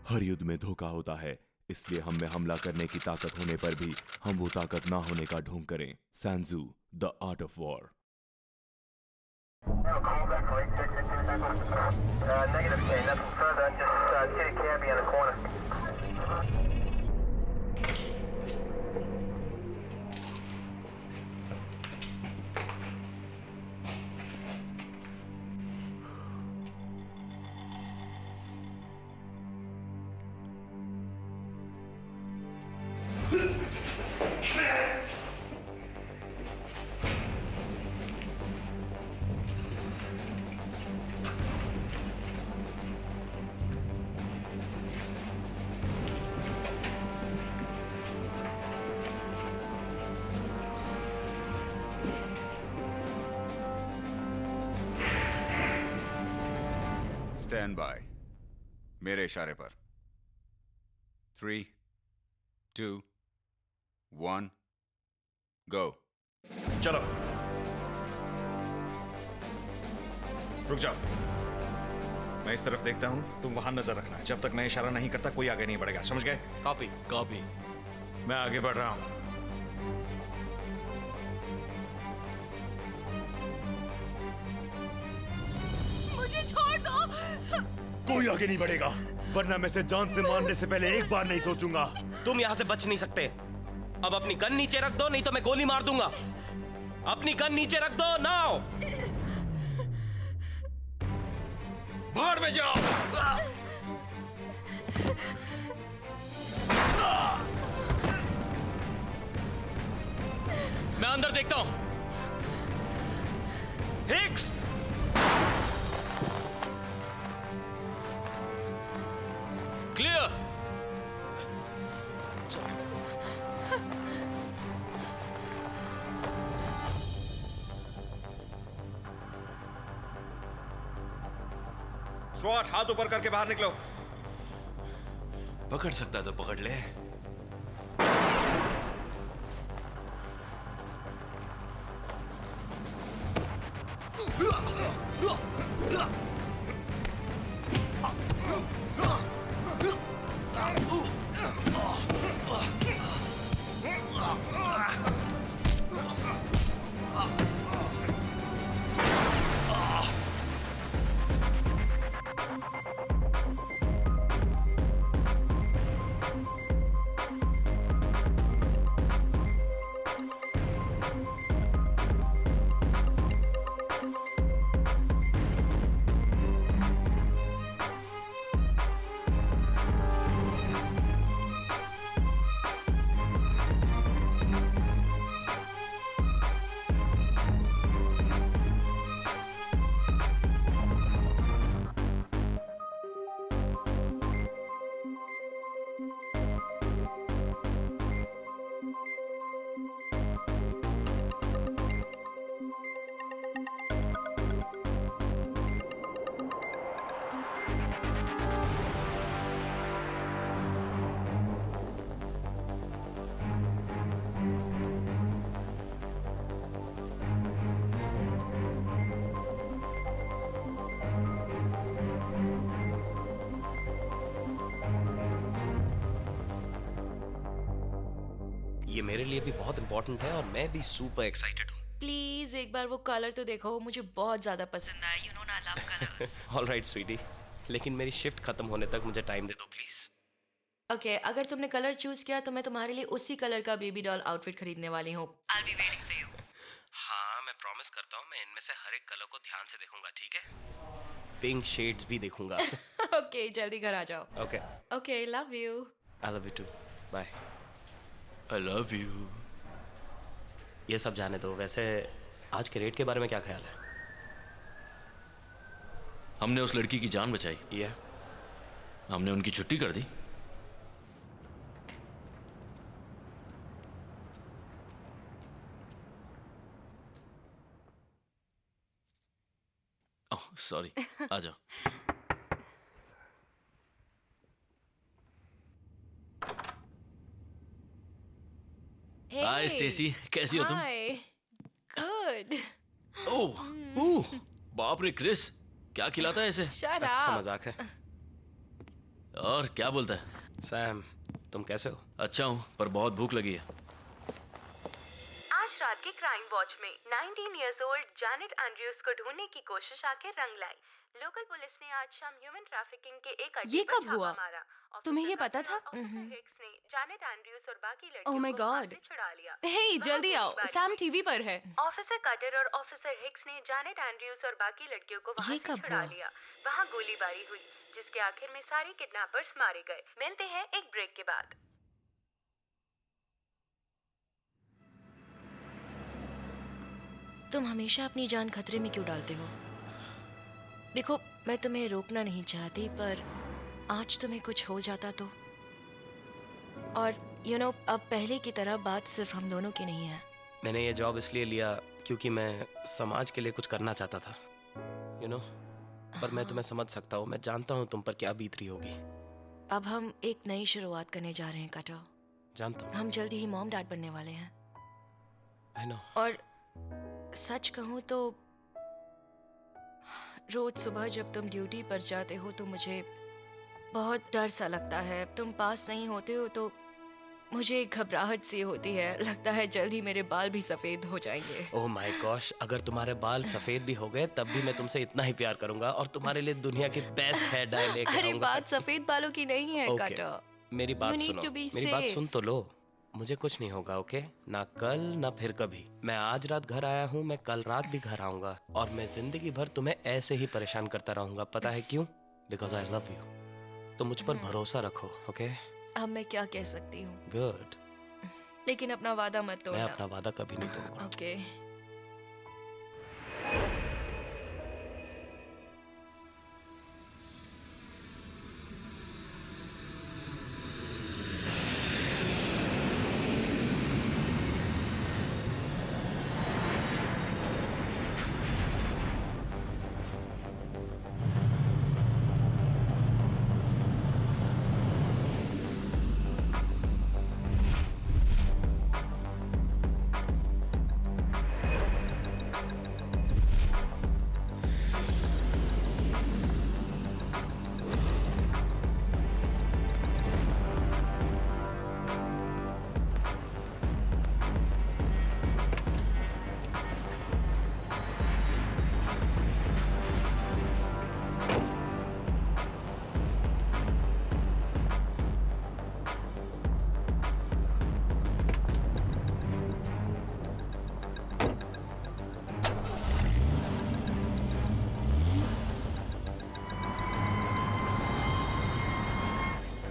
हर युद्ध में धोखा होता है, इसलिए हम में हमला करने की ताकत होने पर भी हम वो ताकत ना होने का ढोंग करें। Sun Tzu, the art of war. Negative, K, nothing further, just see the cabbie on the corner. Stand by. मेरे इशारे पर 3, 2, 1 गो। चलो रुक जाओ, मैं इस तरफ देखता हूं, तुम वहां नजर रखना। जब तक मैं इशारा नहीं करता कोई आगे नहीं बढ़ेगा, समझ गए? Copy copy. मैं आगे बढ़ रहा हूं। मुझे छोड़ दो। कोई आगे नहीं बढ़ेगा, वरना मैं इसे जान से मारने से पहले एक बार नहीं सोचूंगा। तुम यहाँ से बच नहीं सकते। अब अपनी गन नीचे रख दो, नहीं तो मैं गोली मार दूंगा। अपनी गन नीचे रख दो नाउ। भाड़ में जाओ। मैं अंदर देखता हूं। Hicks, clear. स्वॉट, हाथ ऊपर करके बाहर निकलो। पकड़ सकता तो पकड़ ले। ये मेरे लिए भी बहुत इंपॉर्टेंट है और मैं भी सुपर एक्साइटेड हूँ। प्लीज एक बार वो कलर तो देखो, मुझे बहुत ज्यादा पसंद आया। यू नो ना, लव कलर्स। ऑलराइट स्वीटी, लेकिन मेरी शिफ्ट खत्म होने तक मुझे टाइम दे दो प्लीज। ओके, अगर तुमने कलर चूज किया तो मैं तुम्हारे लिए उसी कलर का बेबी डॉल आउटफिट खरीदने वाली हूँ। I will be waiting for you. हाँ, मैं प्रॉमिस करता हूँ मैं इनमें से हर एक कलर को ध्यान से देखूंगा, ठीक है? पिंक शेड्स भी देखूंगा। ओके, जल्दी घर आ जाओ। Okay, okay, love you. I love you too, bye. I love you. ये सब जाने दो, वैसे आज के रेट के बारे में क्या ख्याल है? हमने उस लड़की की जान बचाई, ये हमने उनकी छुट्टी कर दी। ओह सॉरी, आ जाओ। हाय स्टेसी, कैसी हो तुम? हाय, गुड। ओह ओह, बाप रे क्रिस, क्या खिलाता है इसे? शट अच्छा अप। मजाक है। और क्या बोलता है? सैम, तुम कैसे हो? अच्छा हूँ, पर बहुत भूख लगी है। आज रात के क्राइम वॉच में 19 इयर्स ओल्ड जैनेट एंड्रयूज को ढूंढने की कोशिश आके रंग लाई। लोकल पुलिस ने आज शाम ह्यूमन ट्रैफिकिंग के एक अड्डे ये पर कब हुआ? छापा मारा। तुम्हें ये ऑफिसर पता था? नजर ऑफिसर हिक्स ने जैनेट एंड्रयूज और बाकी Oh लड़कियों my को वहां God. से छुड़ा लिया। हे जल्दी आओ, गोलीबारी सैम हुई। टीवी पर है। ऑफिसर कटर और ऑफिसर हिक्स ने जैनेट एंड्रयूज और बाकी लड़कियों को वहां ये से कब छुड़ा हुआ? लिया। वहां गोलीबारी हुई, जिसके आखिर में सारे किडनैपर्स मारे गए। मिलते हैं एक ब्रेक के बाद। तुम हमेशा अपनी जान खतरे में क्यों डालते हो? देखो, मैं तुम्हें रोकना नहीं चाहती, पर आज तुम्हें कुछ हो जाता तो। और अब पहले की तरह बात सिर्फ हम दोनों की नहीं है। मैंने ये जॉब इसलिए लिया क्योंकि मैं समाज के लिए कुछ करना चाहता था, पर मैं तुम्हें समझ सकता हूँ। मैं जानता हूँ तुम पर क्या बीत रही होगी। अब हम एक नई शुरुआत करने जा रहे हैं कटो। जानता हूँ। हम जल्दी ही मॉम डैड बनने वाले हैं। I know. और सच कहूँ तो रोज सुबह जब तुम ड्यूटी पर जाते हो तो मुझे बहुत डर सा लगता है। तुम पास नहीं होते हो तो मुझे घबराहट सी होती है। लगता है जल्दी मेरे बाल भी सफेद हो जाएंगे। ओह माय गॉश, अगर तुम्हारे बाल सफेद भी हो गए तब भी मैं तुमसे इतना ही प्यार करूंगा और तुम्हारे लिए दुनिया की बेस्ट हेयर डाई लेकर अरे आऊंगा। बात सफेद बालों की नहीं है Okay. कटो। मेरी बात You need सुनो। to be मेरी बात safe. सुन तो लो। मुझे कुछ नहीं होगा, ओके? ना कल ना फिर कभी। मैं आज रात घर आया हूँ, मैं कल रात भी घर आऊंगा और मैं जिंदगी भर तुम्हें ऐसे ही परेशान करता रहूंगा। पता है क्यों? Because I love you. तो मुझ पर भरोसा रखो, ओके? अब मैं क्या कह सकती हूँ? गुड। लेकिन अपना वादा मत मैं तोड़ना। अपना वादा कभी नहीं तोड़ूंगा। ओके।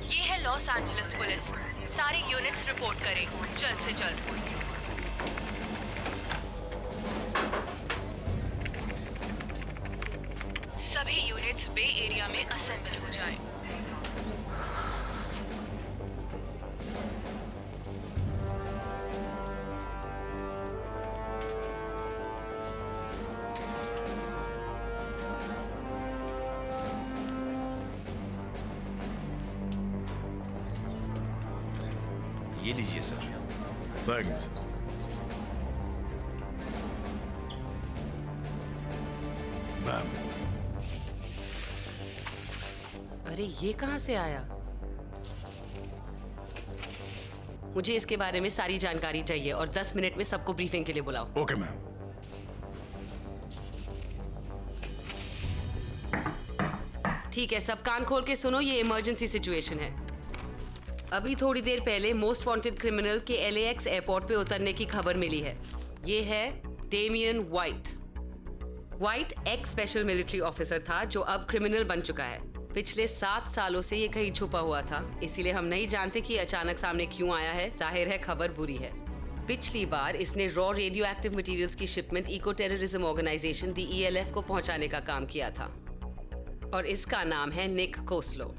ये है लॉस एंजलिस पुलिस। सारी यूनिट्स रिपोर्ट करें जल्द से जल्द। सभी यूनिट्स बे एरिया में असेंबल हो जाएं। ये लीजिए सर। थैंक्स। मैम, अरे ये कहाँ से आया? मुझे इसके बारे में सारी जानकारी चाहिए और 10 मिनट में सबको ब्रीफिंग के लिए बुलाओ। Okay ma'am. ठीक है, सब कान खोल के सुनो, ये इमरजेंसी सिचुएशन है। अभी थोड़ी देर पहले मोस्ट वांटेड क्रिमिनल के LAX एयरपोर्ट पे उतरने की खबर मिली है। ये है Damien White. White ex special military officer था जो अब क्रिमिनल बन चुका है। पिछले 7 सालों से ये कहीं छुपा हुआ था, इसीलिए हम नहीं जानते कि अचानक सामने क्यों आया है। जाहिर है खबर बुरी है। पिछली बार इसने रॉ रेडियो एक्टिव मटीरियल्स की शिपमेंट इको टेररिज्म ऑर्गेनाइजेशन दी ELF को पहुंचाने का काम किया था और इसका नाम है निक कोस्लो।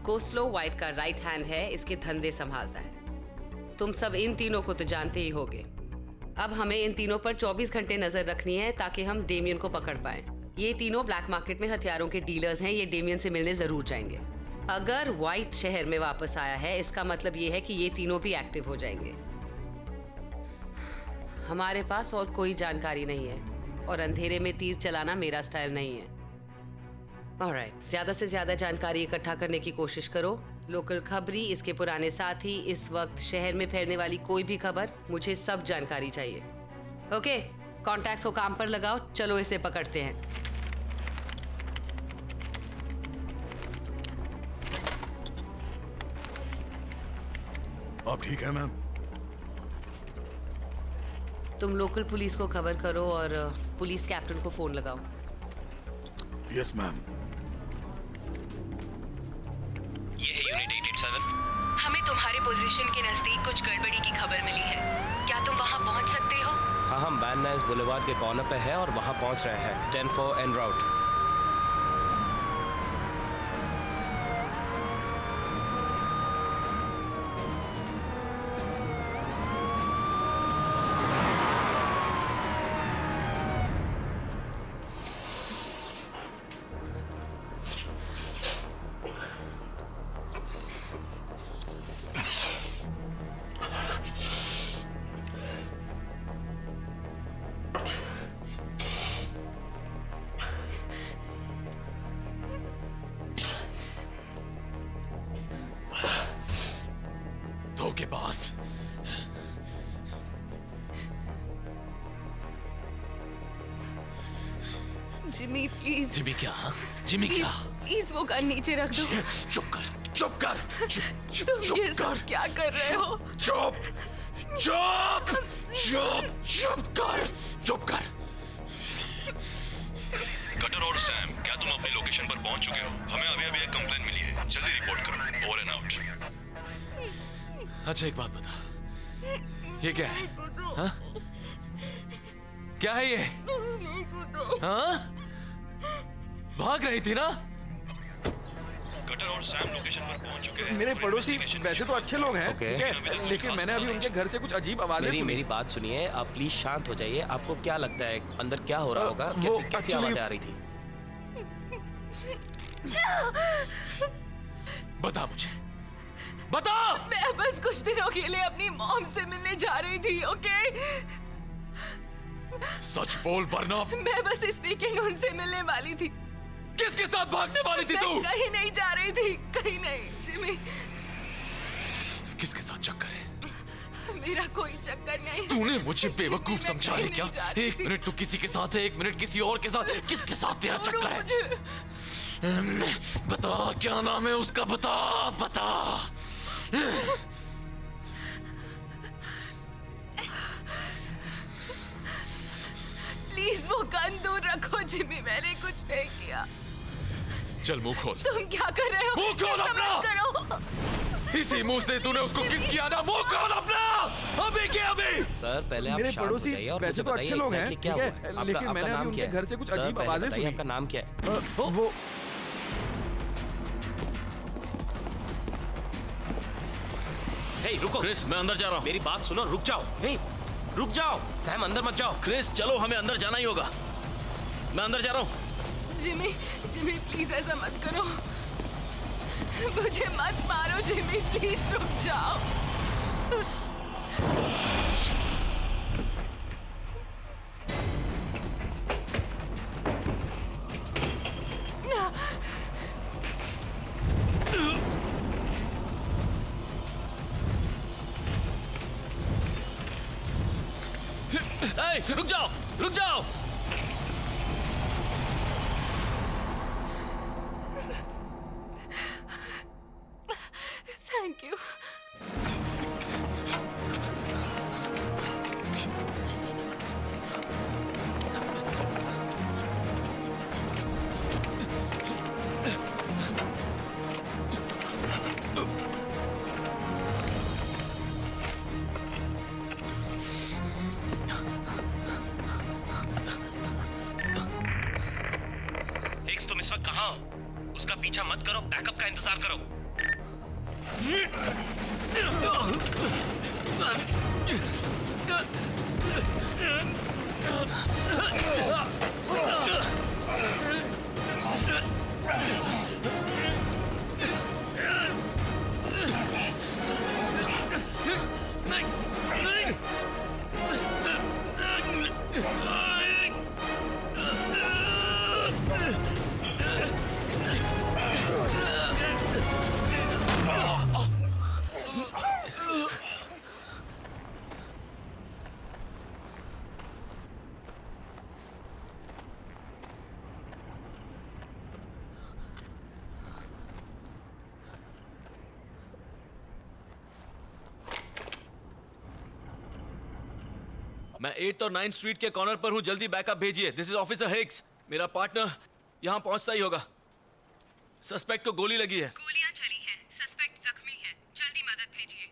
कोस्लो वाइट का राइट हैंड है, इसके धंधे संभालता है। तुम सब इन तीनों को तो जानते ही होगे। अब हमें इन तीनों पर 24 घंटे नजर रखनी है ताकि हम डेमियन को पकड़ पाएं। ये तीनों ब्लैक मार्केट में हथियारों के डीलर्स हैं। ये डेमियन से मिलने जरूर जाएंगे। अगर वाइट शहर में वापस आया है, इसका मतलब ये है कि ये तीनों भी एक्टिव हो जाएंगे। हमारे पास और कोई जानकारी नहीं है और अंधेरे में तीर चलाना मेरा स्टाइल नहीं है। ऑलराइट, ज्यादा से ज्यादा जानकारी इकट्ठा करने की कोशिश करो। लोकल खबरी, इसके पुराने साथी, इस वक्त शहर में फैलने वाली कोई भी खबर, मुझे सब जानकारी चाहिए। ओके, कॉन्टैक्ट्स को काम पर लगाओ। चलो इसे पकड़ते हैं। आप ठीक है मैम? तुम लोकल पुलिस को खबर करो और पुलिस कैप्टन को फोन लगाओ। Yes ma'am. ये है यूनिट 887। हमें तुम्हारे पोजीशन के नजदीक कुछ गड़बड़ी की खबर मिली है। क्या तुम वहां पहुंच सकते हो? हाँ, हम वैन नाइस बुलेवार्ड के कॉर्नर पे है और वहाँ पहुँच रहे हैं। 10-4 एन राउट। धोखेबाज। Jimmy please. जिमी क्या? जिमी क्या? प्लीज वो गन नीचे रख दो। चुप कर, चुप कर, तुम ये सब क्या कर रहे हो? चुप, चुप, चुप, चुप कर, चुप कर। कटर और सैम, क्या तुम अपनी लोकेशन पर पहुंच चुके हो? हमें अभी अभी एक कंप्लेंट मिली है, जल्दी रिपोर्ट करो। Over and out. अच्छा एक बात बता, ये क्या है? हाँ? क्या है ये? हाँ? भाग रही थी ना? कटर और सैम लोकेशन पर पहुंच चुके हैं। मेरे पड़ोसी वैसे तो अच्छे लोग हैं, Okay. ठीक है, लेकिन मैंने अभी उनके घर से कुछ अजीब आवाजें सुनी। मेरी बात सुनिए, आप प्लीज शांत हो जाइए। आपको क्या लगता है अंदर क्या हो रहा होगा? वो कैसी actually- आवाजें आ रही थी? बता मुझे, बता। मैं बस कुछ दिनों के लिए अपनी मॉम से मिलने जा रही थी, ओके? सच बोल वरना। मैं बस इस वीकेंड उनसे मिलने वाली थी। किसके साथ भागने वाली थी तू? मैं कहीं नहीं जा रही थी, कहीं नहीं। जिमी, किसके साथ चक्कर है? मेरा कोई चक्कर नहीं। तूने मुझे बेवकूफ मैं समझा है कहीं क्या? नहीं जा रही एक थी। मिनट तू किसी के साथ है, एक मिनट किसी और के साथ। किसके साथ तेरा छोड़ो चक्कर है? मुझे। बता, क्या नाम है उसका? बता, बता। प्लीज वो गन दूर रखो जिमी, मैंने कुछ नहीं किया। चल मुंह खोल। तुम क्या कर रहे हो? मुंह खोल ऐसा अपना। मत करो। इसी मुंह से तूने उसको किस किया ना? मुंह खोल अपना। अभी के अभी। सर पहले आप मेरे शांत हो पड़ोसी जाइए और वैसे मुझे तो अच्छे बताइए लोग हैं, exactly क्या ठीक हुआ है, है। लेकिन आपका मैंने नाम अभी क्या उनके है? घर से कुछ सर, अजीब पहले आवाजें बताइए सुनी। आपका नाम क्या है? वो हे रुको, क्रिस, मैं अंदर जा रहा हूँ। मेरी बात सुनो, रुक जाओ। हे रुक जाओ, सैम अंदर मत जाओ। क्रिस, चलो, हमें अंदर जाना ही होगा। मैं अंदर जा रहा हूँ। जिमी, जिमी प्लीज ऐसा मत करो। मुझे मत मारो जिमी, प्लीज रुक जाओ। ए, रुक जाओ, रुक जाओ। Thank you. तुम इस वक्त कहाँ हो? उसका पीछा मत करो, बैकअप का इंतजार करो। मैं 8th और 9th स्ट्रीट के कॉर्नर पर हूँ, जल्दी बैकअप भेजिए। This is officer Hicks. मेरा पार्टनर यहाँ पहुँचता ही होगा। सस्पेक्ट को गोली लगी है। गोलियां चली हैं, सस्पेक्ट जख्मी है, जल्दी मदद भेजिए।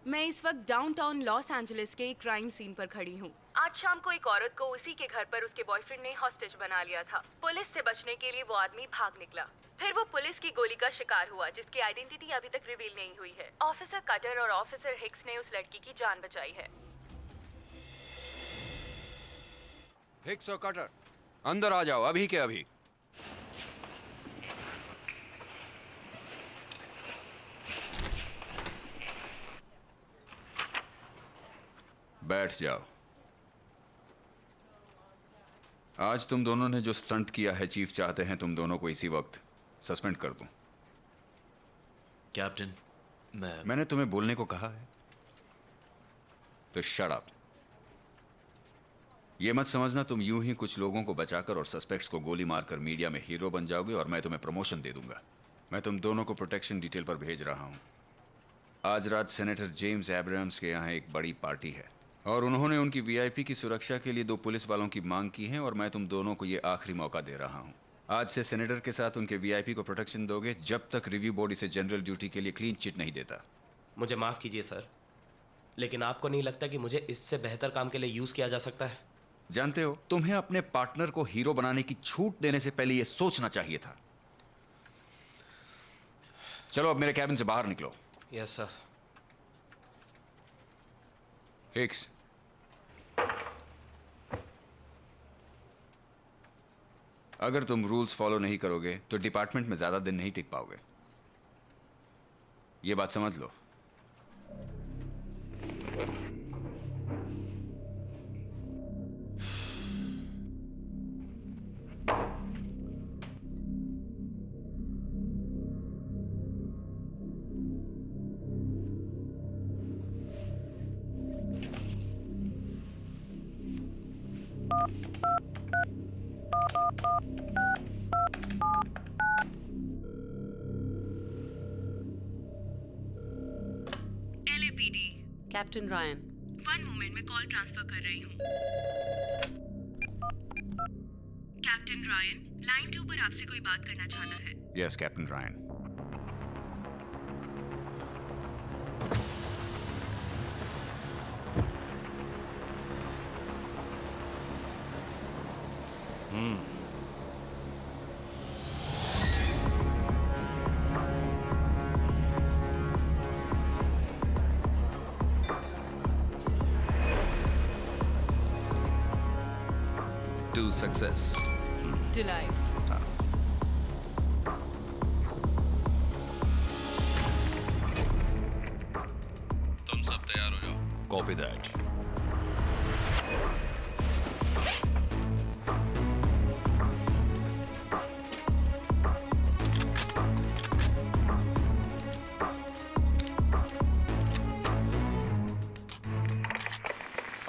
मैं इस वक्त डाउनटाउन लॉस एंजलिस के एक क्राइम सीन पर खड़ी हूँ। आज शाम को एक औरत को उसी के घर पर उसके बॉयफ्रेंड ने हॉस्टेज बना लिया था। पुलिस से बचने के लिए वो आदमी भाग निकला, फिर वो पुलिस की गोली का शिकार हुआ, जिसकी आइडेंटिटी अभी तक रिवील नहीं हुई है। ऑफिसर कटर और ऑफिसर हिक्स ने उस लड़की की जान बचाई है। हिक्स और कटर, अंदर आ जाओ अभी के अभी। बैठ जाओ। आज तुम दोनों ने जो स्टंट किया है, चीफ चाहते हैं तुम दोनों को इसी वक्त सस्पेंड कर दूं। कैप्टन, मैंने तुम्हें बोलने को कहा है तो शट अप। ये मत समझना तुम यूं ही कुछ लोगों को बचाकर और सस्पेक्ट्स को गोली मारकर मीडिया में हीरो बन जाओगे और मैं तुम्हें प्रमोशन दे दूंगा। मैं तुम दोनों को प्रोटेक्शन डिटेल पर भेज रहा हूं। आज रात सेनेटर जेम्स एब्राहम्स के यहाँ एक बड़ी पार्टी है और उन्होंने उनकी वीआईपी की सुरक्षा के लिए 2 पुलिस वालों की मांग की है और मैं तुम दोनों को ये आखिरी मौका दे रहा हूं। आज से सेनेटर के साथ उनके वीआईपी को प्रोटेक्शन दोगे जब तक रिव्यू बोर्ड इसे जनरल ड्यूटी के लिए क्लीन चिट नहीं देता। मुझे माफ कीजिए सर, लेकिन आपको नहीं लगता कि मुझे इससे बेहतर काम के लिए यूज किया जा सकता है? जानते हो, तुम्हें अपने पार्टनर को हीरो बनाने की छूट देने से पहले यह सोचना चाहिए था। चलो अब मेरे कैबिन से बाहर निकलो। Yes sir. हिक्स, अगर तुम रूल्स फॉलो नहीं करोगे तो डिपार्टमेंट में ज्यादा दिन नहीं टिक पाओगे। यह बात समझ लो। LAPD। Captain Ryan. 1 मोमेंट में कॉल ट्रांसफर कर रही हूँ। कैप्टन रायन, लाइन 2 पर आपसे कोई बात करना चाहता है। Yes captain Ryan. To success. To life। तुम सब तैयार हो जाओ। Copy that.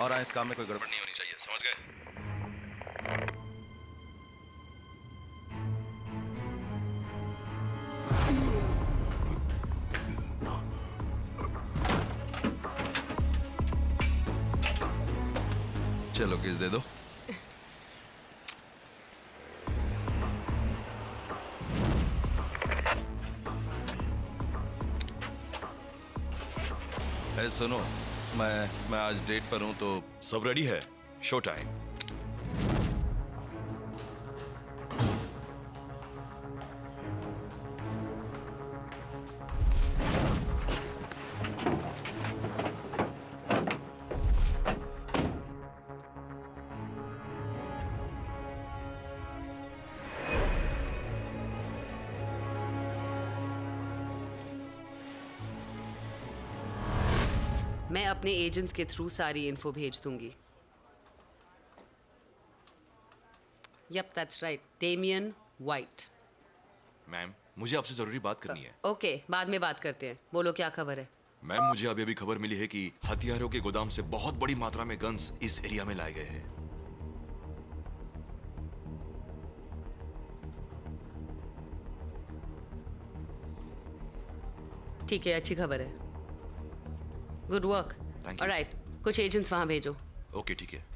और इस काम में कोई गड़बड़ नहीं होनी चाहिए, समझ गए? चलो किस दे दो। सुनो, मैं आज डेट पर हूं तो सब रेडी है? Show time. मैं अपने एजेंट्स के थ्रू सारी इन्फो भेज दूंगी। Yup, that's right, Damien White. Ma'am, मुझे आपसे जरूरी बात करनी है। ओके, बाद में बात करते हैं। बोलो क्या खबर है? मैम, मुझे अभी अभी खबर मिली है कि हथियारों के गोदाम से बहुत बड़ी मात्रा में गन्स इस एरिया में लाए गए हैं। ठीक है, अच्छी खबर है। Good work. Thank you. Alright, कुछ एजेंट्स वहां भेजो। ओके ठीक है।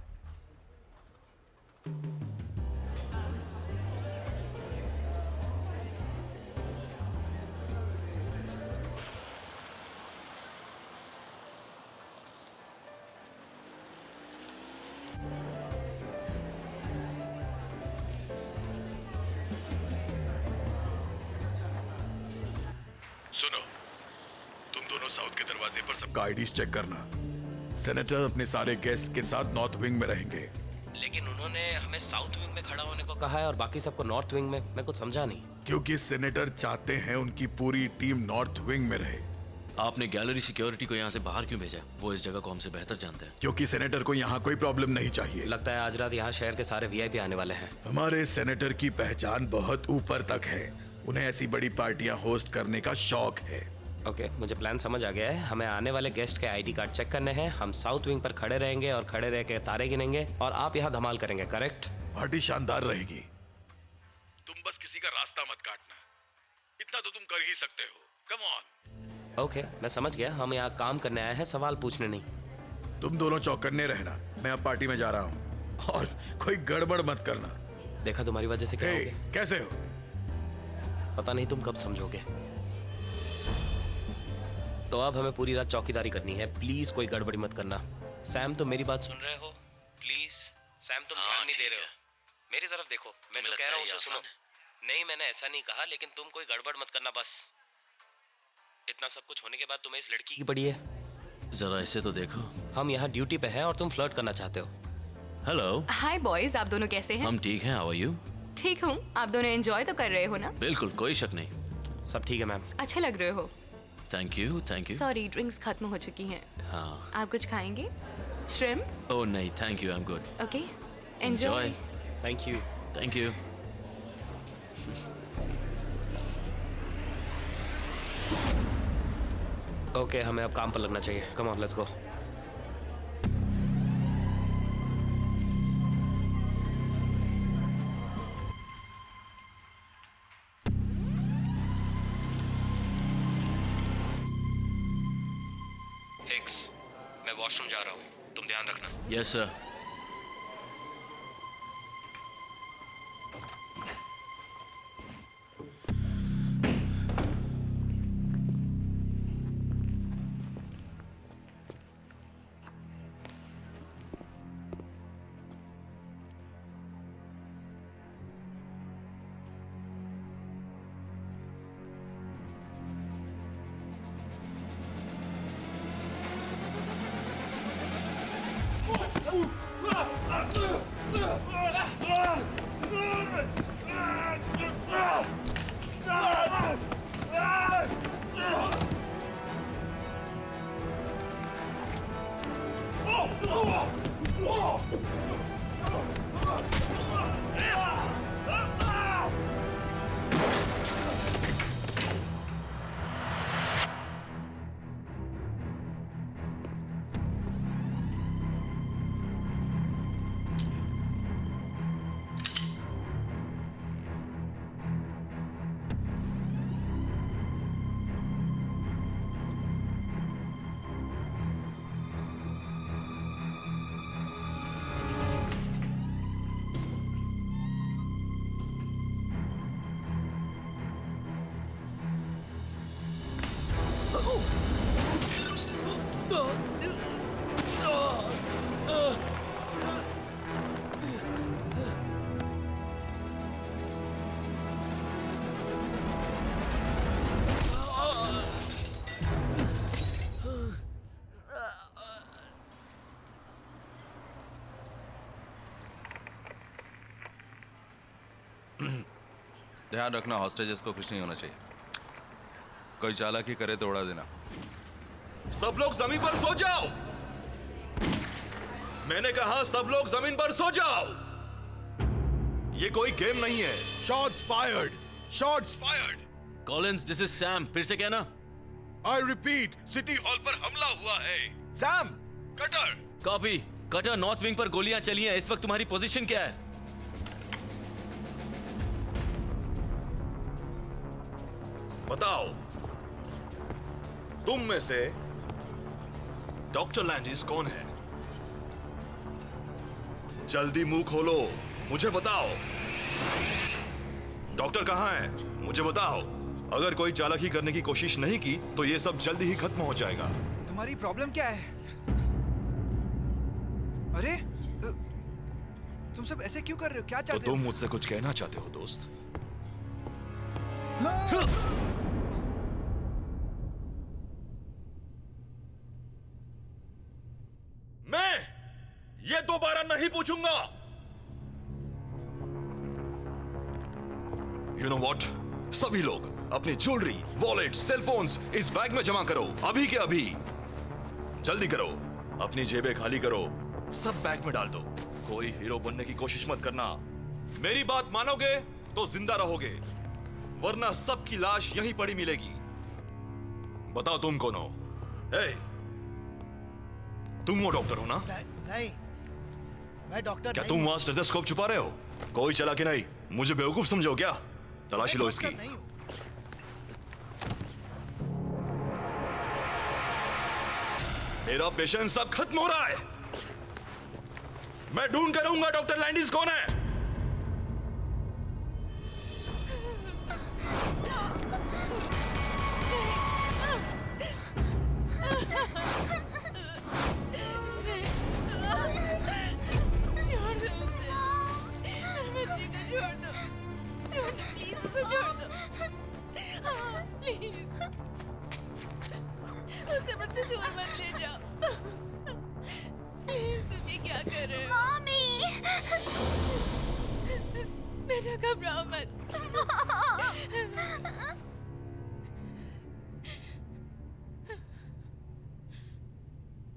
सुनो, तुम दोनों साउथ के दरवाजे पर सबका आईडीज चेक करना। सेनेटर अपने सारे गेस्ट के साथ नॉर्थ विंग में रहेंगे। लेकिन उन्होंने हमें साउथ विंग में खड़ा होने को कहा है और बाकी सबको नॉर्थ विंग में। मैं कुछ समझा नहीं। क्योंकि सेनेटर चाहते हैं उनकी पूरी टीम नॉर्थ विंग में रहे। आपने गैलरी सिक्योरिटी को यहाँ से बाहर क्यों भेजा? वो इस जगह को हमसे बेहतर जानते हैं। क्योंकि सेनेटर को यहाँ कोई प्रॉब्लम नहीं चाहिए। लगता है आज रात यहाँ शहर के सारे वीआईपी आने वाले हैं। हमारे सेनेटर की पहचान बहुत ऊपर तक है। उन्हें ऐसी बड़ी पार्टियां होस्ट करने का शौक है। ओके, मुझे प्लान समझ आ गया है। हमें आने वाले गेस्ट के आईडी कार्ड चेक करने हैं। हम साउथ विंग पर खड़े रहेंगे और खड़े रह के तारे गिनेंगे और आप यहाँ धमाल करेंगे। करेक्ट? पार्टी शानदार रहेगी। तुम बस किसी का रास्ता मत काटना। इतना तो तुम कर ही सकते हो। Come on. ओके, मैं समझ गया। हम यहाँ काम करने आए हैं, सवाल पूछने नहीं। तुम दोनों चौकन्ने रहना। मैं अब पार्टी में जा रहा हूँ और कोई गड़बड़ मत करना। देखा, तुम्हारी वजह से क्या हो गया। कैसे हो? पता नहीं तुम कब समझोगे। तो अब हमें पूरी रात चौकीदारी करनी है। प्लीज कोई गड़बड़ी मत करना। सैम, तुम मेरी बात सुन रहे हो? प्लीज सैम, तुम ध्यान नहीं दे रहे हो। मेरी तरफ देखो। मैं तो कह रहा हूँ उसे सुनो। नहीं, मैंने ऐसा नहीं कहा, लेकिन तुम कोई गड़बड़ मत करना बस। इतना सब कुछ होने के बाद तुम्हें इस लड़की की पड़ी है। जरा इसे तो देखो। हम यहाँ ड्यूटी पे हैं और तुम फ्लर्ट करना चाहते हो। हेलो। हाय बॉयज, आप दोनों कैसे हैं? हम ठीक हैं। How are you? ठीक हूँ। आप दोनों एंजॉय तो कर रहे हो ना? बिल्कुल, कोई शक नहीं। सब ठीक है मैम। अच्छे लग रहे हो। Thank you, thank you. Sorry, drinks खत्म हो चुकी हैं। हाँ। आप कुछ खाएंगे? श्रिम्प? ओह नहीं, thank you, I am good. Okay, enjoy. Thank you. Thank you. Okay, हमें अब काम पर लगना चाहिए। Come on, let's go. Hicks, मैं वॉशरूम जा रहा हूँ, तुम ध्यान रखना। Yes sir. ध्यान रखना, हॉस्टेजेस को कुछ नहीं होना चाहिए। कोई चालाकी करे तो उड़ा देना। सब लोग जमीन पर सो जाओ। मैंने कहा सब लोग जमीन पर सो जाओ। ये कोई गेम नहीं है। Shots fired, shots fired. Collins, this is Sam. फिर से कहना। आई रिपीट, सिटी हॉल पर हमला हुआ है। Sam, cutter. Copy. Cutter, north wing पर गोलियां चली हैं। इस वक्त तुम्हारी पोजीशन क्या है? बताओ, तुम में से डॉक्टर लैंडिस कौन है? जल्दी मुंह खोलो, मुझे बताओ। डॉक्टर कहाँ है? मुझे बताओ। अगर कोई चालाकी करने की कोशिश नहीं की तो ये सब जल्दी ही खत्म हो जाएगा। तुम्हारी प्रॉब्लम क्या है? अरे तुम सब ऐसे क्यों कर रहे हो? क्या चाहते हो? तो तुम मुझसे कुछ कहना चाहते हो दोस्त? मैं ये दोबारा नहीं पूछूंगा। You know what? सभी लोग अपनी ज्वेलरी, वॉलेट, सेलफोन्स इस बैग में जमा करो, अभी के अभी। जल्दी करो, अपनी जेबें खाली करो, सब बैग में डाल दो। कोई हीरो बनने की कोशिश मत करना। मेरी बात मानोगे तो जिंदा रहोगे, वरना सबकी लाश यहीं पड़ी मिलेगी। बताओ तुम कौन हो? तुम वो डॉक्टर हो ना? नहीं, मैं डॉक्टर क्या नहीं तुम वहां स्टेथोस्कोप छुपा रहे हो? कोई चला के नहीं, मुझे बेवकूफ समझो क्या? तलाशी लो इसकी। मेरा पेशेंस अब खत्म हो रहा है। मैं ढूंढ कर रहूंगा डॉक्टर लैंडिस कौन है। उसे मुझसे दूर मत ले जाओ। प्लीज, तुम ये क्या कर रहे हो? मम्मी! बेटा घबराओ मत।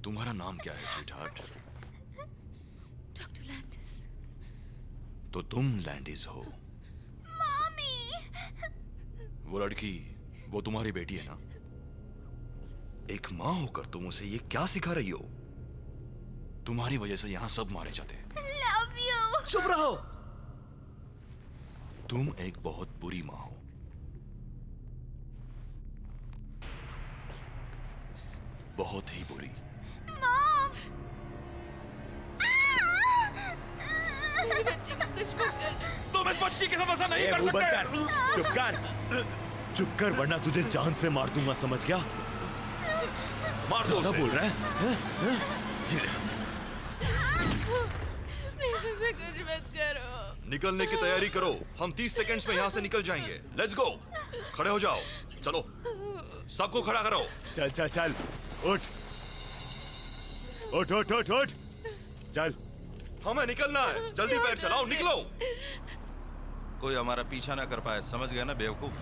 तुम्हारा नाम क्या है स्वीटहार्ट? Doctor Landis. तो तुम लैंडिस हो? वो लड़की, वो तुम्हारी बेटी है ना? एक माँ होकर तुम उसे ये क्या सिखा रही हो? तुम्हारी वजह से यहां सब मारे जाते हैं। Love you। चुप रहो। तुम एक बहुत बुरी माँ हो। बहुत ही बुरी। मेरी बच्ची को कुछ मत करना। तुम इस बच्ची की समस्या नहीं कर सकते। चुप कर, चुप कर, वरना तुझे जान से मार दूंगा, समझ गया? मार दो उसे। बोल रहा है? प्लीज उसे कुछ मत करो। निकलने की तैयारी करो, हम 30 सेकंड्स में यहाँ से निकल जाएंगे। Let's go. खड़े हो जाओ, चलो सबको खड़ा करो। चल चल चल, उठ उठ उठ उठ उठ, चल। हमें निकलना है, जल्दी पैर चलाओ, निकलो। कोई हमारा पीछा ना कर पाए, समझ गया ना बेवकूफ?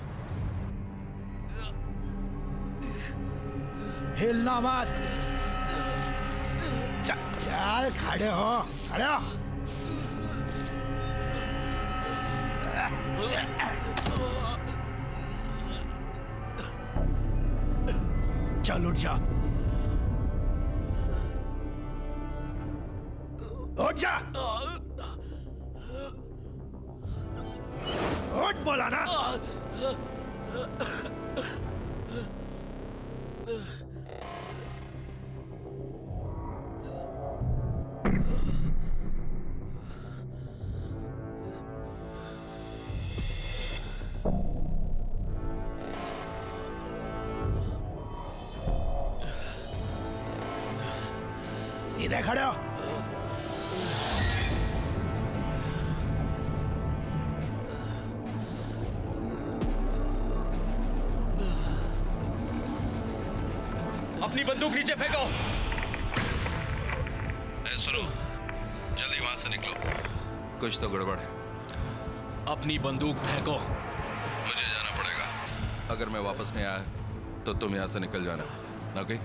हिलना मत। चल खड़े हो, खड़े हो। चल उठ जा, उठ जा, उठ बोला ना। सीधे खड़े हो। अपनी बंदूक नीचे फेंको। सुनो, जल्दी वहां से निकलो, कुछ तो गड़बड़ है। अपनी बंदूक फेंको। मुझे जाना पड़ेगा। अगर मैं वापस नहीं आया तो तुम यहाँ से निकल जाना, ओके?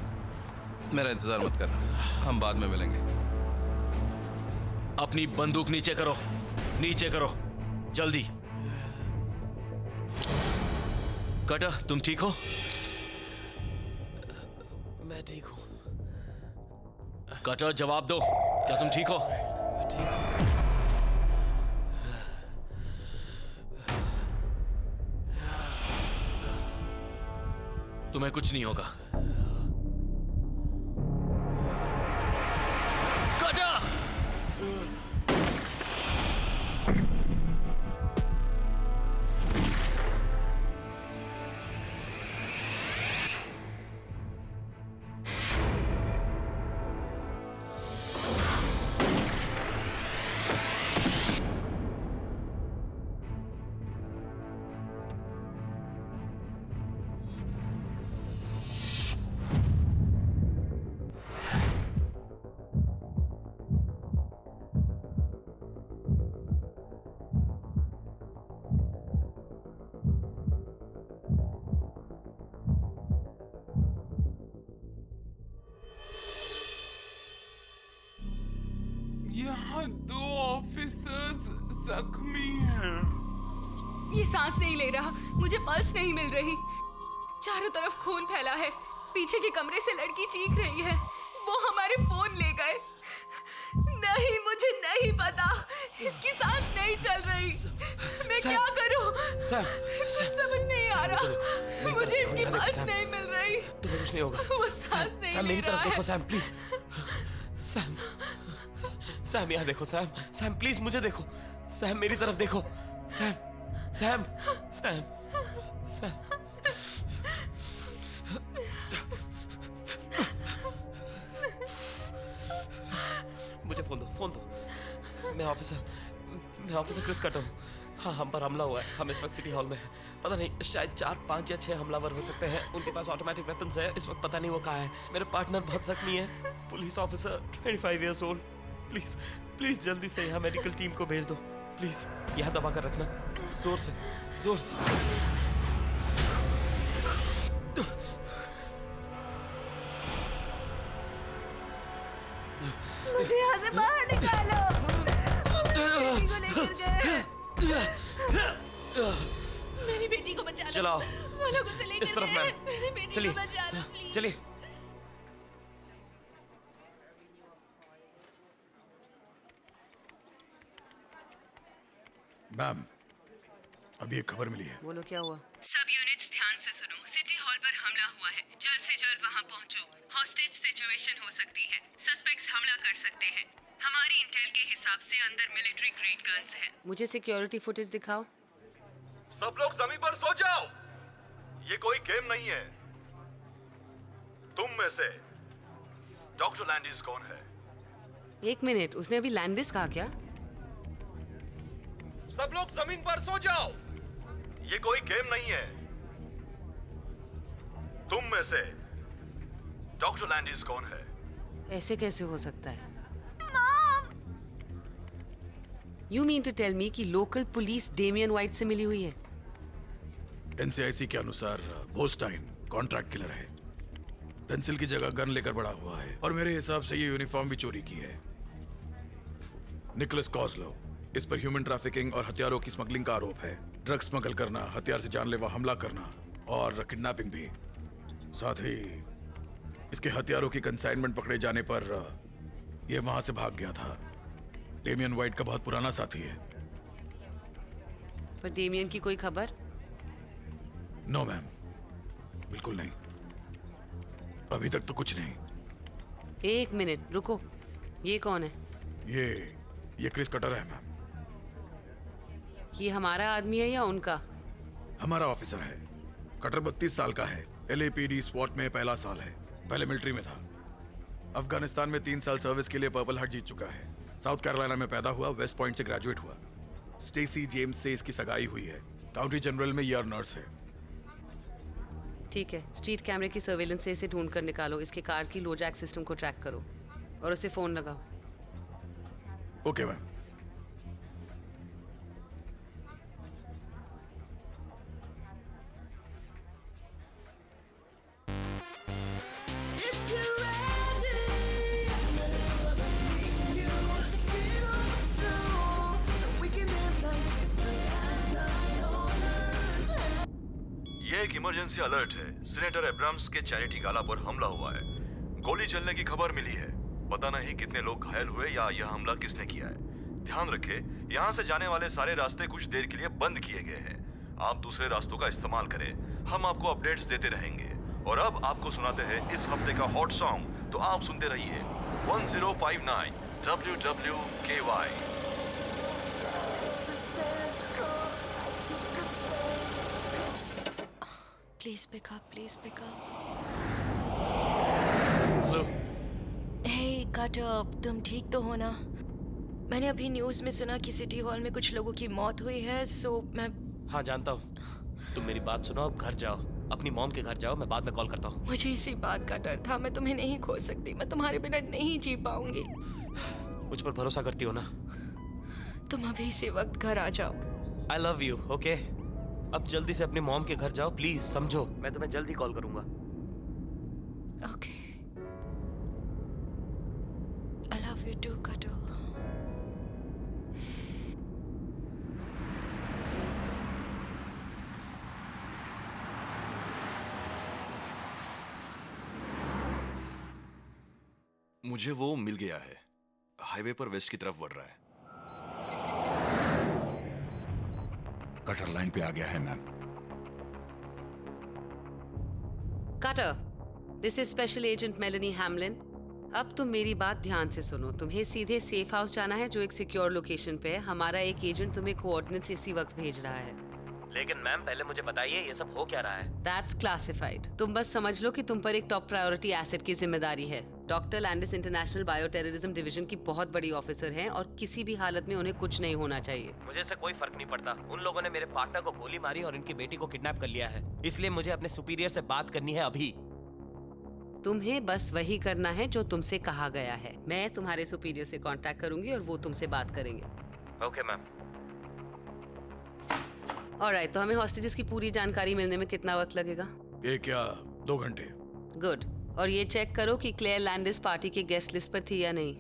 मेरा इंतजार मत करना, हम बाद में मिलेंगे। अपनी बंदूक नीचे करो, नीचे करो, जल्दी। कटर, तुम ठीक हो? मैं ठीक हूँ। कटर, जवाब दो, क्या तुम ठीक हो? मैं ठीक हूँ। तुम्हें कुछ नहीं होगा। यहाँ 2 ऑफिसर्स जख्मी हैं। ये सांस नहीं ले रहा, मुझे पल्स नहीं मिल रही, चारों तरफ खून फैला है, पीछे के कमरे से लड़की चीख रही है, वो हमारे फोन ले गए। नहीं, मुझे नहीं पता, इसकी सांस नहीं चल रही, मैं क्या करूं? कुछ समझ नहीं आ रहा, मुझे इसकी पल्स नहीं मिल रही। तुम्हें कुछ नहीं होगा। वो सांस नहीं सैम ले मेरी तरफ रहा देखो है। Sam please. सैम यहाँ देखो सैम। सैम प्लीज मुझे देखो। सैम मेरी तरफ देखो। Sam Sam Sam Sam. मुझे फोन दो। मैं ऑफिसर क्रिस कटर हूँ। हाँ, हम पर हमला हुआ है। हम इस वक्त सिटी हॉल में हैं। पता नहीं, शायद 4, 5 या 6 हमलावर हो सकते हैं। उनके पास ऑटोमेटिक वेपन्स है। इस वक्त पता नहीं वो कहाँ है। मेरे पार्टनर बहुत जख्मी है, police officer 25 years old. Please जल्दी से यहाँ मेडिकल टीम को भेज दो। प्लीज यहाँ दबा कर रखना, जोर से। मुझे यहाँ से बाहर निकालो। बेटी को लेकर गए। मेरी बेटी को बचा लो। चलाओ। वो लोग उसे लेकर इस तरफ गए। मैम। मेरी बेटी चलिए। को बचा लो प्लीज। चलिए। मैम, अभी एक खबर मिली है। बोलो, क्या हुआ? सब यूनिट्स ध्यान से सुनो, सिटी हॉल पर हमला हुआ है, जल्द से जल्द वहां पहुंचो। हॉस्टेज सिचुएशन हो सकती है, सस्पेक्ट्स हमला कर सकते हैं। हमारी इंटेल के हिसाब से अंदर मिलिट्री ग्रेड गन्स हैं। मुझे सिक्योरिटी फुटेज दिखाओ। सब लोग जमीन पर सो जाओ। ये कोई गेम नहीं है। तुम में से डॉक्टर लैंडिस कौन है? 1 मिनट, उसने अभी लैंडिस कहा क्या? सब लोग जमीन पर सो जाओ। ये कोई गेम नहीं है। तुम में से डॉक्टर लैंडिस कौन है? ऐसे कैसे हो सकता है? You mean to tell me कि लोकल पुलिस डेमियन वाइट से मिली हुई है? एनसीआईसी के अनुसार बोस्टाइन कॉन्ट्रैक्ट किलर है। पेंसिल की जगह गन लेकर बड़ा हुआ है और मेरे हिसाब से ये यूनिफॉर्म भी चोरी की है। निकोलस कॉस्लो, इस पर ह्यूमन ट्रैफिकिंग और हथियारों की स्मगलिंग का आरोप है। ड्रग्स स्मगल करना, हथियार से जानलेवा हमला करना और किडनैपिंग भी। साथ ही इसके हथियारों की कंसाइनमेंट पकड़े जाने पर यह वहां से भाग गया था। डेमियन वाइट का बहुत पुराना साथी है। पर डेमियन की कोई खबर? नो मैम, बिल्कुल नहीं। अभी तक तो कुछ नहीं। 1 मिनट रुको, ये कौन है? ये क्रिस कटर है मैम। ये हमारा आदमी है या उनका? हमारा ऑफिसर है। कटर 32 साल का है। LAPD स्वॉट में पहला साल है। पहले मिलिट्री में था। अफगानिस्तान में 3 साल सर्विस के लिए पर्पल हार्ट जीत चुका है। साउथ कैरोलिना में पैदा हुआ, वेस्ट पॉइंट से ग्रेजुएट हुआ। स्टेसी जेम्स से इसकी सगाई हुई है। काउंटी जनरल में ईयर नर्स है। ठीक है, स्ट्रीट कैमरे की सर्वेलेंस से इसे ढूंढ कर निकालो। इसके कार की लोजैक सिस्टम को ट्रैक करो और उसे फोन लगाओ। Okay ma'am. ये एक इमरजेंसी अलर्ट है। सीनेटर एब्राम्स के चैरिटी गाला पर हमला हुआ है। गोली चलने की खबर मिली है। पता नहीं कितने लोग घायल हुए या यह हमला किसने किया है। ध्यान रखें, यहाँ से जाने वाले सारे रास्ते कुछ देर के लिए बंद किए गए हैं। आप दूसरे रास्तों का इस्तेमाल करें। हम आपको अपडेट्स देते रहेंगे। और अब आपको सुनाते हैं इस हफ्ते का हॉट सॉन्ग। तो आप सुनते रहिए 1059 WWKY। Please pick up, please pick up. Hello. Hey, cutter, तुम ठीक तो हो ना? मैंने अभी न्यूज़ में सुना कि सिटी हॉल में कुछ लोगों की मौत हुई है, सो मैं... हाँ, जानता हूँ। तुम मेरी बात सुनो, अब घर जाओ। अपनी मॉम के घर जाओ, मैं बाद में कॉल करता हूँ। मुझे इसी बात का डर था। मैं तुम्हें नहीं खो सकती। मैं तुम्हारे बिना नहीं जी पाऊंगी। मुझ पर भरोसा करती हो ना? तुम अभी इसी वक्त घर आ जाओ। I love you, okay? अब जल्दी से अपनी मॉम के घर जाओ, प्लीज, समझो। मैं तुम्हें जल्दी कॉल करूंगा। Okay. I love you too, Kato. मुझे वो मिल गया है। हाईवे पर वेस्ट की तरफ बढ़ रहा है। कटर लाइन पे आ गया है ma'am. Cutter, this is special agent Melanie Hamelin. अब तुम मेरी बात ध्यान से सुनो। तुम्हें सीधे सेफ हाउस जाना है जो एक सिक्योर लोकेशन पे है। हमारा एक एजेंट तुम्हें कोऑर्डिनेट्स इसी वक्त भेज रहा है। लेकिन मैम पहले मुझे बताइए ये सब हो क्या रहा है? That's classified. तुम बस समझ लो कि तुम पर एक टॉप प्रायोरिटी एसेट की जिम्मेदारी है। Doctor Landis international bio terrorism division की बहुत बड़ी ऑफिसर हैं और किसी भी हालत में उन्हें कुछ नहीं होना चाहिए। मुझे इससे कोई फर्क नहीं पड़ता। उन लोगों ने मेरे पार्टनर को गोली मारी और इनकी बेटी को किडनैप कर लिया है। इसलिए मुझे अपने सुपीरियर से बात करनी है अभी। तुम्हें बस वही करना है जो तुमसे कहा गया है। मैं तुम्हारे सुपीरियर से कांटेक्ट करूंगी और वो तुमसे बात करेंगे। Okay ma'am. ऑलराइट, तो हमें हॉस्टेजेस की पूरी जानकारी मिलने में कितना वक्त लगेगा? 1 या 2 घंटे। गुड। और ये चेक करो कि क्लेयर लैंडिस पार्टी के गेस्ट लिस्ट पर थी या नहीं।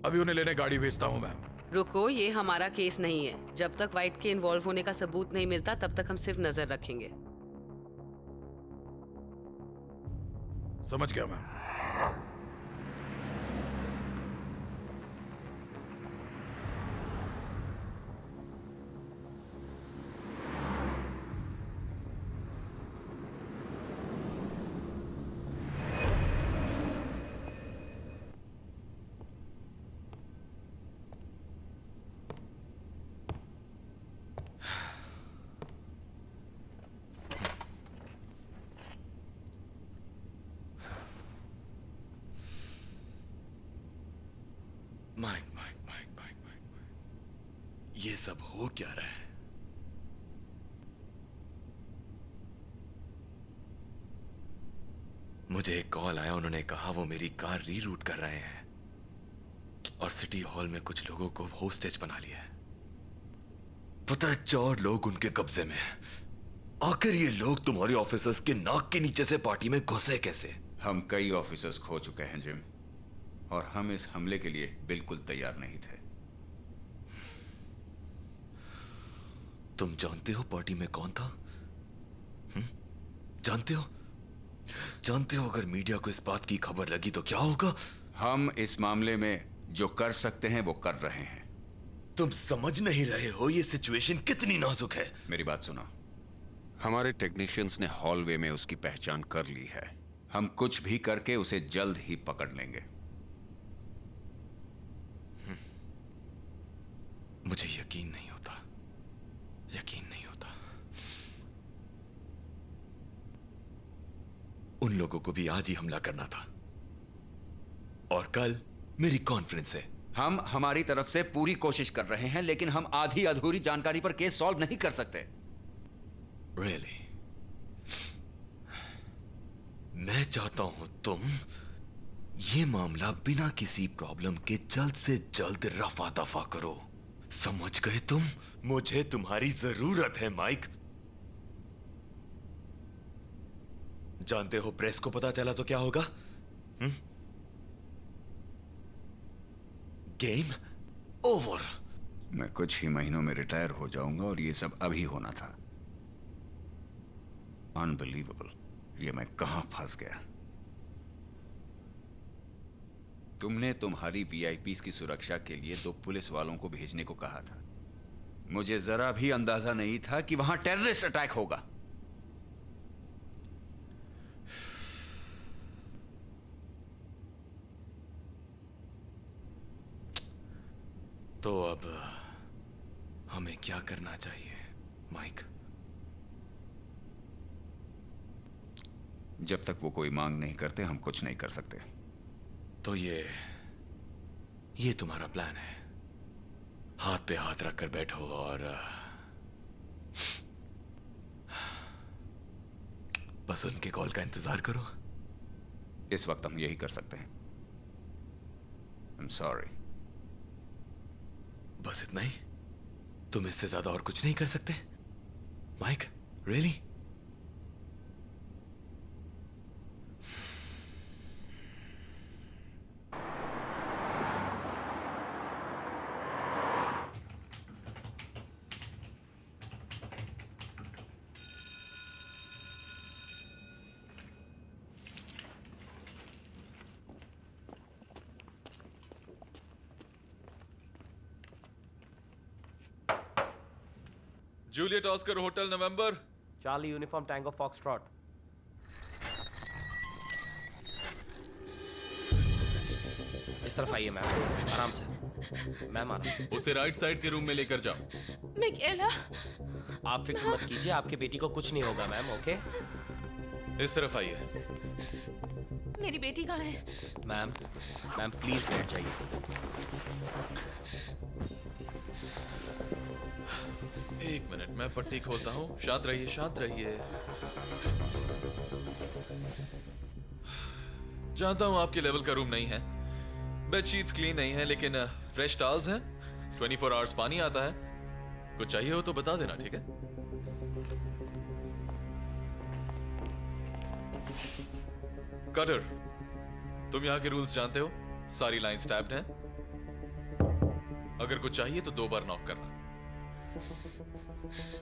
अभी उन्हें लेने गाड़ी भेजता हूँ मैम। रुको, ये हमारा केस नहीं है। जब तक वाइट के इन्वॉल्व होने का सबूत नहीं मिलता तब तक हम सिर्फ नजर रखेंगे। समझ गया ma'am. Mike mike mike mike mike, ये सब हो क्या रहा है? मुझे एक कॉल आया, उन्होंने कहा वो मेरी कार रीरूट कर रहे हैं और सिटी हॉल में कुछ लोगों को होस्टेज बना लिया है। पता है 4 लोग उनके कब्जे में हैं। आखिर ये लोग तुम्हारे ऑफिसर्स के नाक के नीचे से पार्टी में घुसे कैसे? हम कई ऑफिसर्स खो चुके हैं जिम, और हम इस हमले के लिए बिल्कुल तैयार नहीं थे। तुम जानते हो पार्टी में कौन था? जानते हो? जानते हो अगर मीडिया को इस बात की खबर लगी तो क्या होगा? हम इस मामले में जो कर सकते हैं वो कर रहे हैं। तुम समझ नहीं रहे हो ये सिचुएशन कितनी नाजुक है। मेरी बात सुनो। हमारे टेक्नीशियंस ने हॉलवे में उसकी पहचान कर ली है। हम कुछ भी करके उसे जल्द ही पकड़ लेंगे। मुझे यकीन नहीं होता, यकीन नहीं होता। उन लोगों को भी आज ही हमला करना था और कल मेरी कॉन्फ्रेंस है। हम हमारी तरफ से पूरी कोशिश कर रहे हैं, लेकिन हम आधी अधूरी जानकारी पर केस सॉल्व नहीं कर सकते। Really? मैं चाहता हूं तुम ये मामला बिना किसी प्रॉब्लम के जल्द से जल्द रफा दफा करो। समझ गए तुम? मुझे तुम्हारी जरूरत है माइक। जानते हो प्रेस को पता चला तो क्या होगा? Game over. मैं कुछ ही महीनों में रिटायर हो जाऊंगा और ये सब अभी होना था। अनबिलीवेबल, ये मैं कहां फंस गया। तुमने तुम्हारी वीआईपीज़ की सुरक्षा के लिए 2 पुलिस वालों को भेजने को कहा था। मुझे जरा भी अंदाजा नहीं था कि वहां टेररिस्ट अटैक होगा। तो अब हमें क्या करना चाहिए माइक? जब तक वो कोई मांग नहीं करते हम कुछ नहीं कर सकते। तो ये तुम्हारा प्लान है? हाथ पे हाथ रखकर बैठो और बस उनके कॉल का इंतजार करो। इस वक्त हम यही कर सकते हैं। I'm sorry। बस इतना ही? तुम इससे ज्यादा और कुछ नहीं कर सकते Mike? Really? Juliet Oscar hotel November. Charlie uniform tango foxtrot. इस तरफ आइए मैम, आराम से मैम, आराम से। उसे राइट साइड के रूम में लेकर जाओ। मिकेला, आप फिक्र मत कीजिए, आपकी बेटी को कुछ नहीं होगा मैम। ओके, इस तरफ आइए। मेरी बेटी कहाँ है? मैम मैम प्लीज बैठ जाइए। एक मिनट, मैं पट्टी खोलता हूँ। शांत रहिए, शांत रहिए। जानता हूँ आपके लेवल का रूम नहीं है, बेडशीट्स क्लीन नहीं है, लेकिन फ्रेश टॉवल्स हैं, 24 आवर्स पानी आता है। कुछ चाहिए हो तो बता देना, ठीक है? कटर, तुम यहाँ के रूल्स जानते हो, सारी लाइंस टैप्ड हैं। अगर कुछ चाहिए तो 2 बार नॉक करना।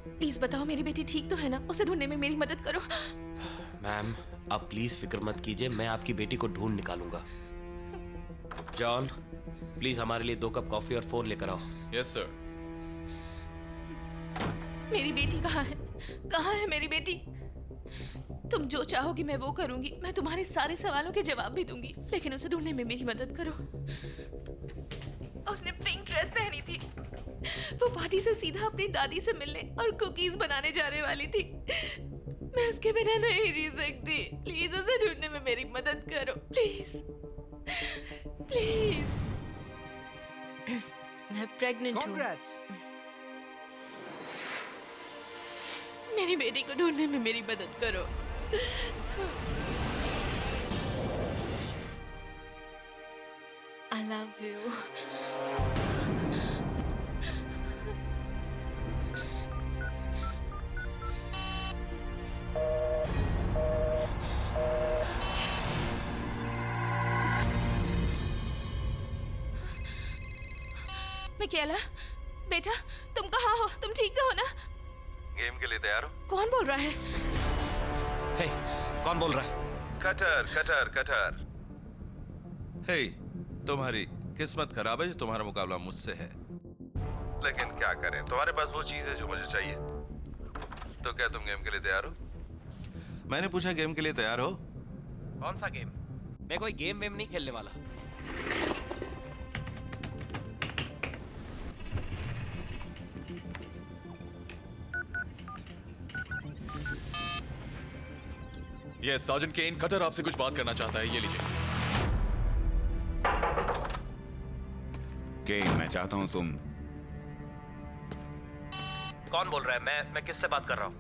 प्लीज बताओ मेरी बेटी ठीक तो है ना? उसे ढूंढने में मेरी मदद करो। मैम आप प्लीज फिक्र मत कीजिए, मैं आपकी बेटी को ढूंढ निकालूंगा। जॉन प्लीज हमारे लिए 2 कप कॉफी और फोन लेकर आओ। Yes sir. मेरी बेटी कहाँ है? कहाँ है मेरी बेटी? तुम जो चाहोगी मैं वो करूंगी। मैं तुम्हारे सारे सवालों के जवाब भी दूंगी, लेकिन उसे ढूंढने में मेरी मदद करो। उसने पिंक ड्रेस पहनी थी। वो पार्टी से सीधा अपनी दादी से मिलने और कुकीज बनाने जाने वाली थी। मैं उसके बिना नहीं जी सकती। प्लीज उसे ढूंढने में मेरी मदद करो, प्लीज प्लीज। मैं प्रेग्नेंट हूँ। मेरी बेटी को ढूंढने में मेरी मदद करो। I love you. मिकेला, बेटा तुम कहाँ हो? तुम ठीक तो हो ना? गेम के लिए तैयार हो? कौन बोल रहा है? हे, कौन बोल रहा है? Cutter cutter cutter. हे, तुम्हारी किस्मत खराब है जो तुम्हारा मुकाबला मुझसे है, लेकिन क्या करें, तुम्हारे पास वो चीज है जो मुझे चाहिए। तो क्या तुम गेम के लिए तैयार हो? मैंने पूछा गेम के लिए तैयार हो? कौन सा गेम? मैं कोई गेम वेम नहीं खेलने वाला। यस सार्जेंट केन, कटर आपसे कुछ बात करना चाहता है, ये लीजिए। केन, मैं चाहता हूं तुम। कौन बोल रहा है? मैं किससे बात कर रहा हूँ?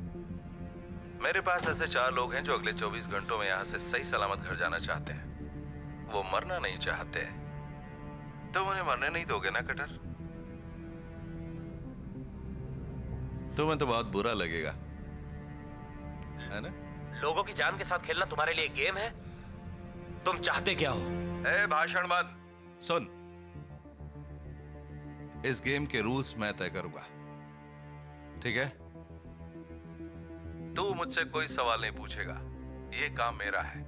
मेरे पास ऐसे 4 लोग हैं जो अगले 24 घंटों में यहाँ से सही सलामत घर जाना चाहते हैं। वो मरना नहीं चाहते। तुम उन्हें मरने नहीं दोगे ना कटर? तुम्हें तो बहुत बुरा लगेगा, है ना? लोगों की जान के साथ खेलना तुम्हारे लिए गेम है? तुम चाहते क्या हो? ए, भाषण बंद। सुन, इस गेम के रूल्स मैं तय करूंगा, ठीक है? तू मुझसे कोई सवाल नहीं पूछेगा, ये काम मेरा है,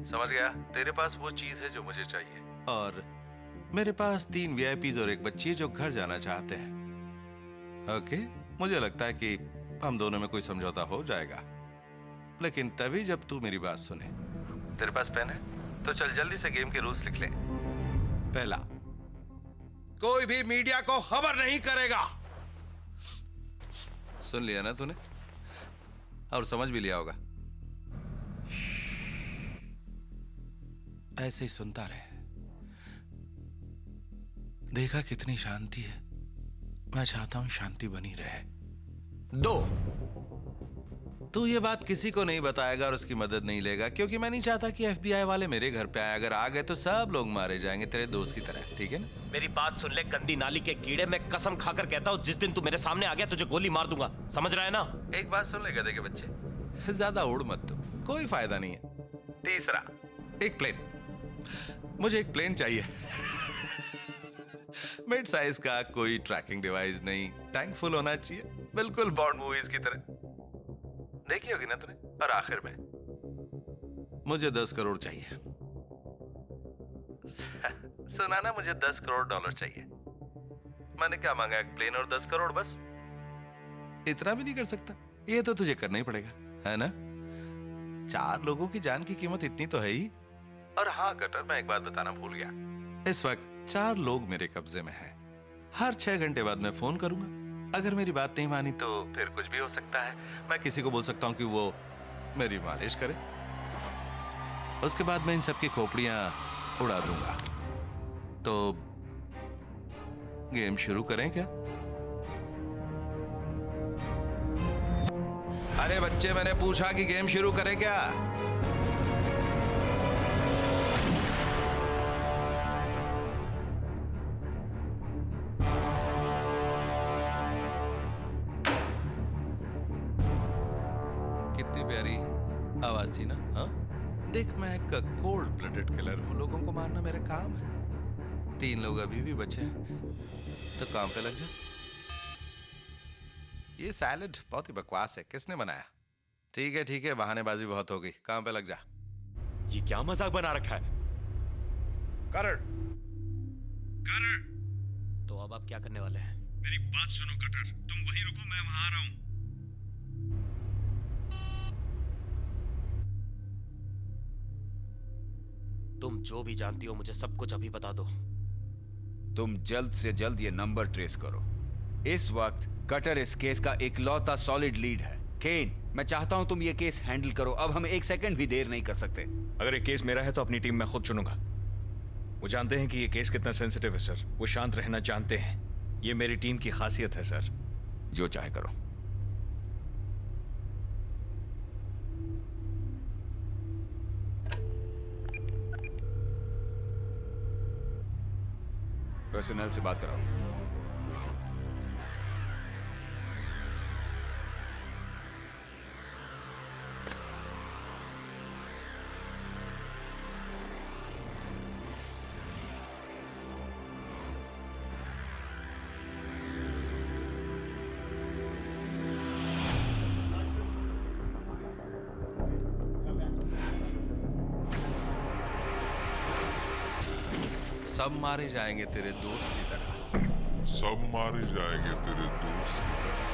समझ गया? तेरे पास वो चीज है जो मुझे चाहिए, और मेरे पास 3 VIPs और एक बच्ची जो घर जाना चाहते हैं। ओके, मुझे लगता है कि हम दोनों में कोई समझौता हो जाएगा, लेकिन तभी जब तू मेरी बात सुने। तेरे पास पेन है? तो चल जल्दी से गेम के रूल्स लिख ले। पहला, कोई भी मीडिया को खबर नहीं करेगा। सुन लिया ना तूने? और समझ भी लिया होगा। ऐसे ही सुनता रहे। देखा कितनी शांति है? मैं चाहता हूं शांति बनी रहे। 2, तू ये बात किसी को नहीं बताएगा और उसकी मदद नहीं लेगा, क्योंकि मैं नहीं चाहता कि FBI वाले मेरे घर पे आए। अगर आ गए तो सब लोग मारे जाएंगे तेरे दोस्त की तरह, ठीक है ना? मेरी बात सुन ले गंदी नाली के कीड़े, मैं कसम खाकर कहता हूँ जिस दिन तू मेरे सामने आ गया तुझे गोली मार दूंगा, समझ रहा है ना? एक बात सुन ले गधे के बच्चे, ज्यादा उड़ मत तू, कोई फायदा नहीं है। तीसरा, एक प्लेन। मुझे एक प्लेन चाहिए। मिड साइज का, कोई ट्रैकिंग डिवाइस नहीं, टैंक फुल होना चाहिए, बिल्कुल बॉन्ड मूवीज की तरह। देखी होगी ना तूने? और आखिर में मुझे 10 करोड़ चाहिए। सुना ना, मुझे $10 करोड़ चाहिए। मैंने क्या मांगा? एक प्लेन और 10 करोड़ बस। इतना भी नहीं कर सकता? ये तो तुझे करना ही पड़ेगा, है ना? 4 लोगों की जान की कीमत इतनी तो है ही। और हाँ कटर, मैं एक बात बताना भूल गया। इस वक्त 4 लोग मेरे कब्जे में हैं। हर 6 घंटे बाद मैं फोन करूंगा। अगर मेरी बात नहीं मानी तो फिर कुछ भी हो सकता है। मैं किसी को बोल सकता हूँ कि वो मेरी मालिश करे। उसके बाद मैं इन सबकी खोपड़ियां उड़ा दूंगा। तो गेम शुरू करें क्या? अरे बच्चे, मैंने पूछा कि गेम शुरू करें क्या? कितनी प्यारी आवाज थी ना? हाँ, देख, मैं एक कोल्ड ब्लडेड किलर हूं। लोगों को मारना मेरा काम है। 3 लोग अभी भी बचे हैं, तो काम पे लग जा। ये सैलेड बहुत ही बकवास है। किसने बनाया? ठीक है, बहानेबाजी बहुत होगी। काम पे लग जा। ये क्या मजाक बना रखा है? कटर, तो अब आप क्या करने वाले हैं? मेरी बात सुनो कटर, तुम वहीं रुको, मैं वहां आ रहा हूं। तुम जो भी जानती हो मुझे सब कुछ अभी बता दो। तुम जल्द से जल्द ये नंबर ट्रेस करो। इस वक्त कटर इस केस का इकलौता सॉलिड लीड है। केन, मैं चाहता हूं तुम ये केस हैंडल करो। अब हम 1 सेकंड भी देर नहीं कर सकते। अगर ये केस मेरा है तो अपनी टीम मैं खुद चुनूंगा। वो जानते हैं कि ये केस कितना सेंसिटिव है सर। वो शांत रहना जानते हैं। ये मेरी टीम की खासियत है सर। जो चाहे करो। पर्सनल से बात कराओ। सब मारे जाएंगे तेरे दोस्त की तरह। सब मारे जाएंगे तेरे दोस्त की तरह।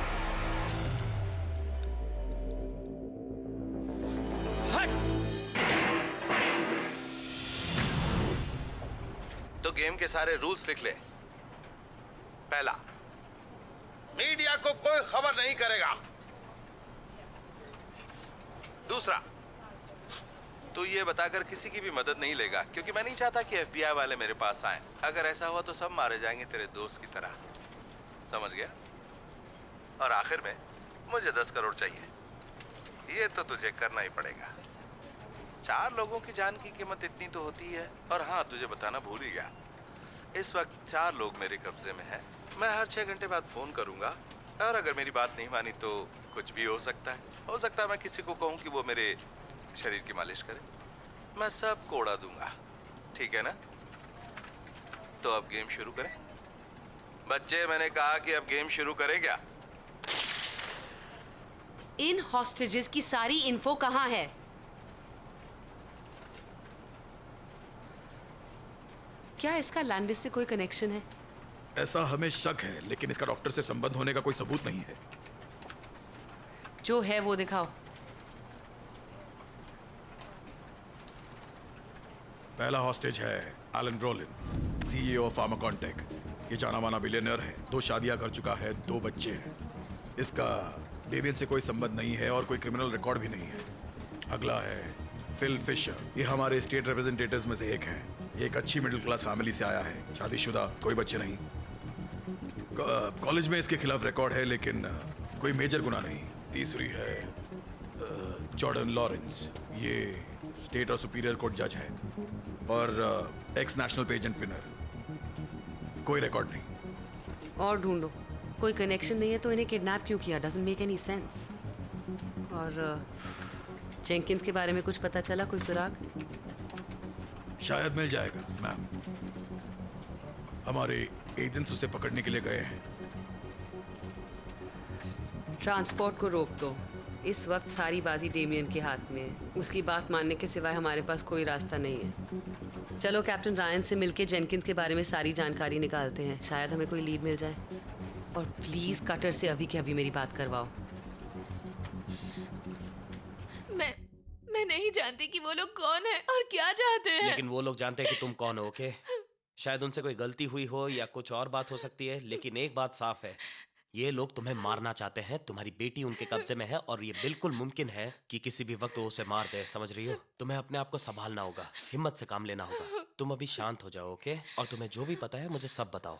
तो गेम के सारे रूल्स लिख ले। पहला, मीडिया को कोई खबर नहीं करेगा। दूसरा, तू ये बताकर किसी की भी मदद नहीं लेगा, क्योंकि मैं नहीं चाहता कि FBI वाले मेरे पास आए। अगर ऐसा हुआ तो सब मारे जाएंगे तेरे दोस्त की तरह। समझ गया? और आखिर में मुझे 10 करोड़ चाहिए। ये तो तुझे करना ही पड़ेगा। 4 लोगों की जान की कीमत इतनी तो होती है। और हाँ, तुझे बताना भूल ही गया, इस वक्त 4 लोग मेरे कब्जे में हैं। मैं हर 6 घंटे बाद फोन करूंगा, और अगर मेरी बात नहीं मानी तो कुछ भी हो सकता है। हो सकता है मैं किसी को कहूं कि वो मेरे शरीर की मालिश करे। मैं सब को उड़ा दूंगा। ठीक है ना? तो अब गेम शुरू करें। बच्चे, मैंने कहा कि अब गेम शुरू करें क्या? इन हॉस्टेजेस की सारी इन्फो कहाँ है? क्या इसका लैंडिस से कोई कनेक्शन है? ऐसा हमें शक है, लेकिन इसका डॉक्टर से संबंध होने का कोई सबूत नहीं है। जो है वो दिखाओ। पहला हॉस्टेज है एलन ब्रोलिन, CEO ऑफ फार्माकॉन्टेक। ये जाना माना बिलियनर है। 2 शादियां कर चुका है, 2 बच्चे हैं। इसका डेवियन से कोई संबंध नहीं है और कोई क्रिमिनल रिकॉर्ड भी नहीं है। अगला है फिल फिशर। ये हमारे स्टेट रिप्रेजेंटेटिव्स में से एक है। ये एक अच्छी मिडिल क्लास फैमिली से आया है, शादीशुदा, कोई बच्चे नहीं। कॉलेज में इसके खिलाफ रिकॉर्ड है, लेकिन कोई मेजर गुनाह नहीं। तीसरी है जॉर्डन लॉरेंस। ये स्टेट और सुपीरियर कोर्ट जज है और एक्स नेशनल पेजेंट विनर। कोई रिकॉर्ड नहीं। और ढूंढो। कोई कनेक्शन नहीं है तो इन्हें किडनैप क्यों किया? Doesn't make any sense. और जेंकिंस के बारे में कुछ पता चला? कोई सुराग? शायद मिल जाएगा मैम। हमारे एजेंट्स उसे पकड़ने के लिए गए हैं। ट्रांसपोर्ट को रोक दो। इस वक्त सारी बाजी डेमियन के हाथ में है। उसकी बात मानने के सिवाय हमारे पास कोई रास्ता नहीं है। चलो कैप्टन रायन से मिलके जेनकिंस के बारे में सारी जानकारी निकालते हैं। शायद हमें कोई लीड मिल जाए। और प्लीज कटर से अभी के अभी मेरी बात करवाओ। मैं नहीं जानती कि वो लोग कौन है और क्या चाहते हैं। लेकिन वो लोग जानते हैं कि तुम कौन हो, ओके? शायद उनसे कोई गलती हुई हो या कुछ और बात हो सकती है, लेकिन एक बात साफ है, ये लोग तुम्हें मारना चाहते हैं। तुम्हारी बेटी उनके कब्जे में है और ये बिल्कुल मुमकिन है कि किसी भी वक्त वो उसे मार दे, समझ रही हो? तुम्हें अपने आप को संभालना होगा, हिम्मत से काम लेना होगा। तुम अभी शांत हो जाओ, ओके? और तुम्हें जो भी पता है मुझे सब बताओ।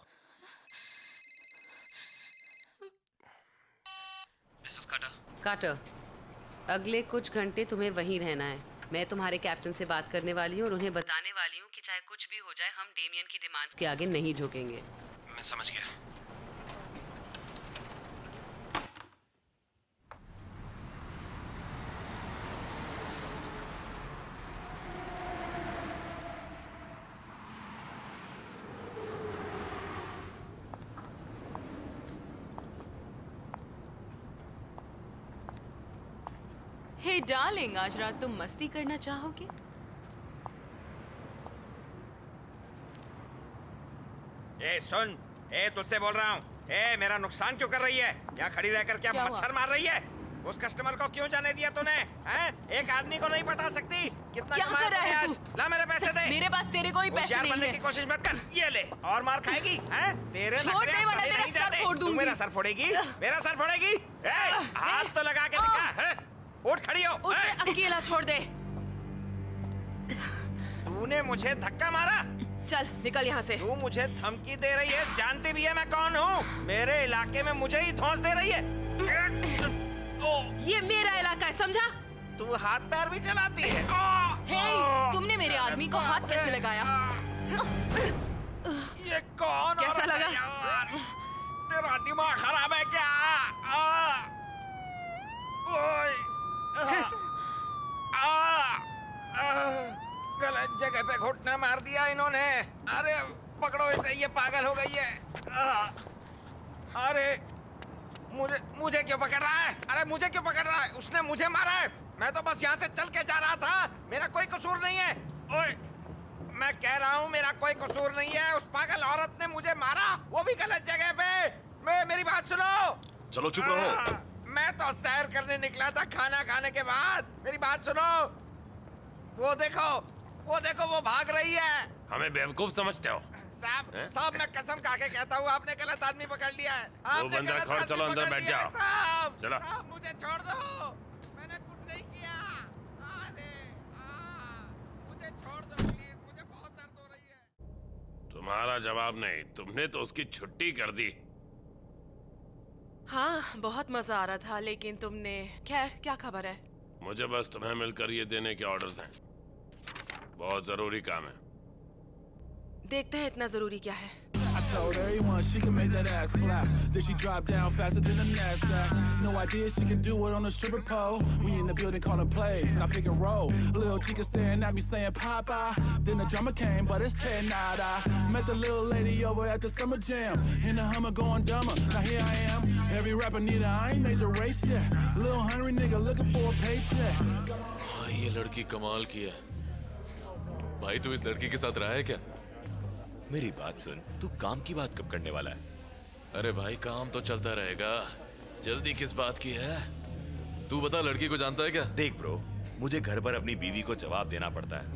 मिसेस कार्टर, अगले कुछ घंटे तुम्हें वहीं रहना है। मैं तुम्हारे कैप्टन से बात करने वाली हूँ और उन्हें बताने वाली हूँ कि चाहे कुछ भी हो जाए, हम डेमियन की डिमांड्स के आगे नहीं झुकेंगे। मैं समझ गया। हे डार्लिंग, आज रात तुम मस्ती करना चाहोगे? ए सुन, ए तुझसे बोल रहा हूँ। ए मेरा नुकसान क्यों कर रही है? यहाँ खड़ी रहकर क्या मच्छर मार रही है? उस कस्टमर को क्यों जाने दिया तूने? हैं? एक आदमी को नहीं पटा सकती? कितना क्या कर रहा है तू? ला मेरे पैसे दे। मेरे पास तेरे कोई पैसे नहीं बनने है। की कोशिश मत कर। ये ले और मार खाएगी। हैं? तेरे छोड़ दे वरना तेरा नहीं सर जाते। फोड़ तू दूंगी। मेरा सर फोड़ेगी? मेरा सर फोड़ेगी? हाथ तो लगा के दिखा। हैं? उठ खड़ी हो। उसे अकेला छोड़ दे। तूने मुझे धक्का मारा? चल निकल यहाँ से। तू मुझे धमकी दे रही है, जानती भी है मैं कौन हूँ। मेरे इलाके में मुझे ही धौंस दे रही है। ये मेरा इलाका है, समझा? तू हाथ पैर भी चलाती है। हे, तुमने मेरे आदमी को हाथ कैसे लगाया? ये कौन? कैसा लगा? तेरा दिमाग खराब है क्या? गलत जगह पे घुटना मार दिया इन्होंने। अरे पकड़ो इसे, ये पागल हो गई है। अरे मुझे क्यों पकड़ रहा है? अरे मुझे क्यों पकड़ रहा है? उसने मुझे मारा है। मैं तो बस यहाँ से चल के जा रहा था। मेरा कोई कसूर नहीं है। ओए, मैं कह रहा हूँ मेरा कोई कसूर नहीं है। उस पागल औरत ने मुझे मारा, वो भी गलत जगह पे। मेरी बात सुनो। चलो चुप रहो। मैं तो सैर करने निकला था खाना खाने के बाद। मेरी बात सुनो। वो देखो वो भाग रही है। हमें बेवकूफ समझते हो? साहब मैं कसम खा के कहता हूँ, आपने गलत आदमी पकड़ लिया है। वो बंदा खोल, चलो अंदर बैठ जाओ। चलो। साहब मुझे छोड़ दो, मैंने कुछ नहीं किया। मुझे छोड़ दो प्लीज, मुझे बहुत दर्द हो रही है। तुम्हारा जवाब नहीं, तुमने तो उसकी छुट्टी कर दी। हाँ, बहुत मजा आ रहा था, लेकिन तुमने। खैर, क्या खबर है? मुझे बस तुम्हें मिलकर ये देने के ऑर्डर्स हैं। बहुत जरूरी काम है। देखते हैं इतना जरूरी क्या है। I told everyone she can make that ass clap. Then she dropped down faster than a NASDAQ. No idea she can do it on a stripper pole. We in the building calling plays, not pick and roll. Little chica staring at me saying Papa. Then the drummer came, but it's 10 nada. Met the little lady over at the summer jam. In the Hummer going dumber. Now here I am. Every rapper need I ain't made the race yet. Little hungry nigga looking for a paycheck. हाँ, ये लड़की कमाल की है। भाई तू इस लड़की के साथ रहा है क्या? मेरी बात सुन, तू काम की बात कब करने वाला है? अरे भाई काम तो चलता रहेगा, जल्दी किस बात की है? तू बता, लड़की को जानता है क्या? देख ब्रो, मुझे घर पर अपनी बीवी को जवाब देना पड़ता है।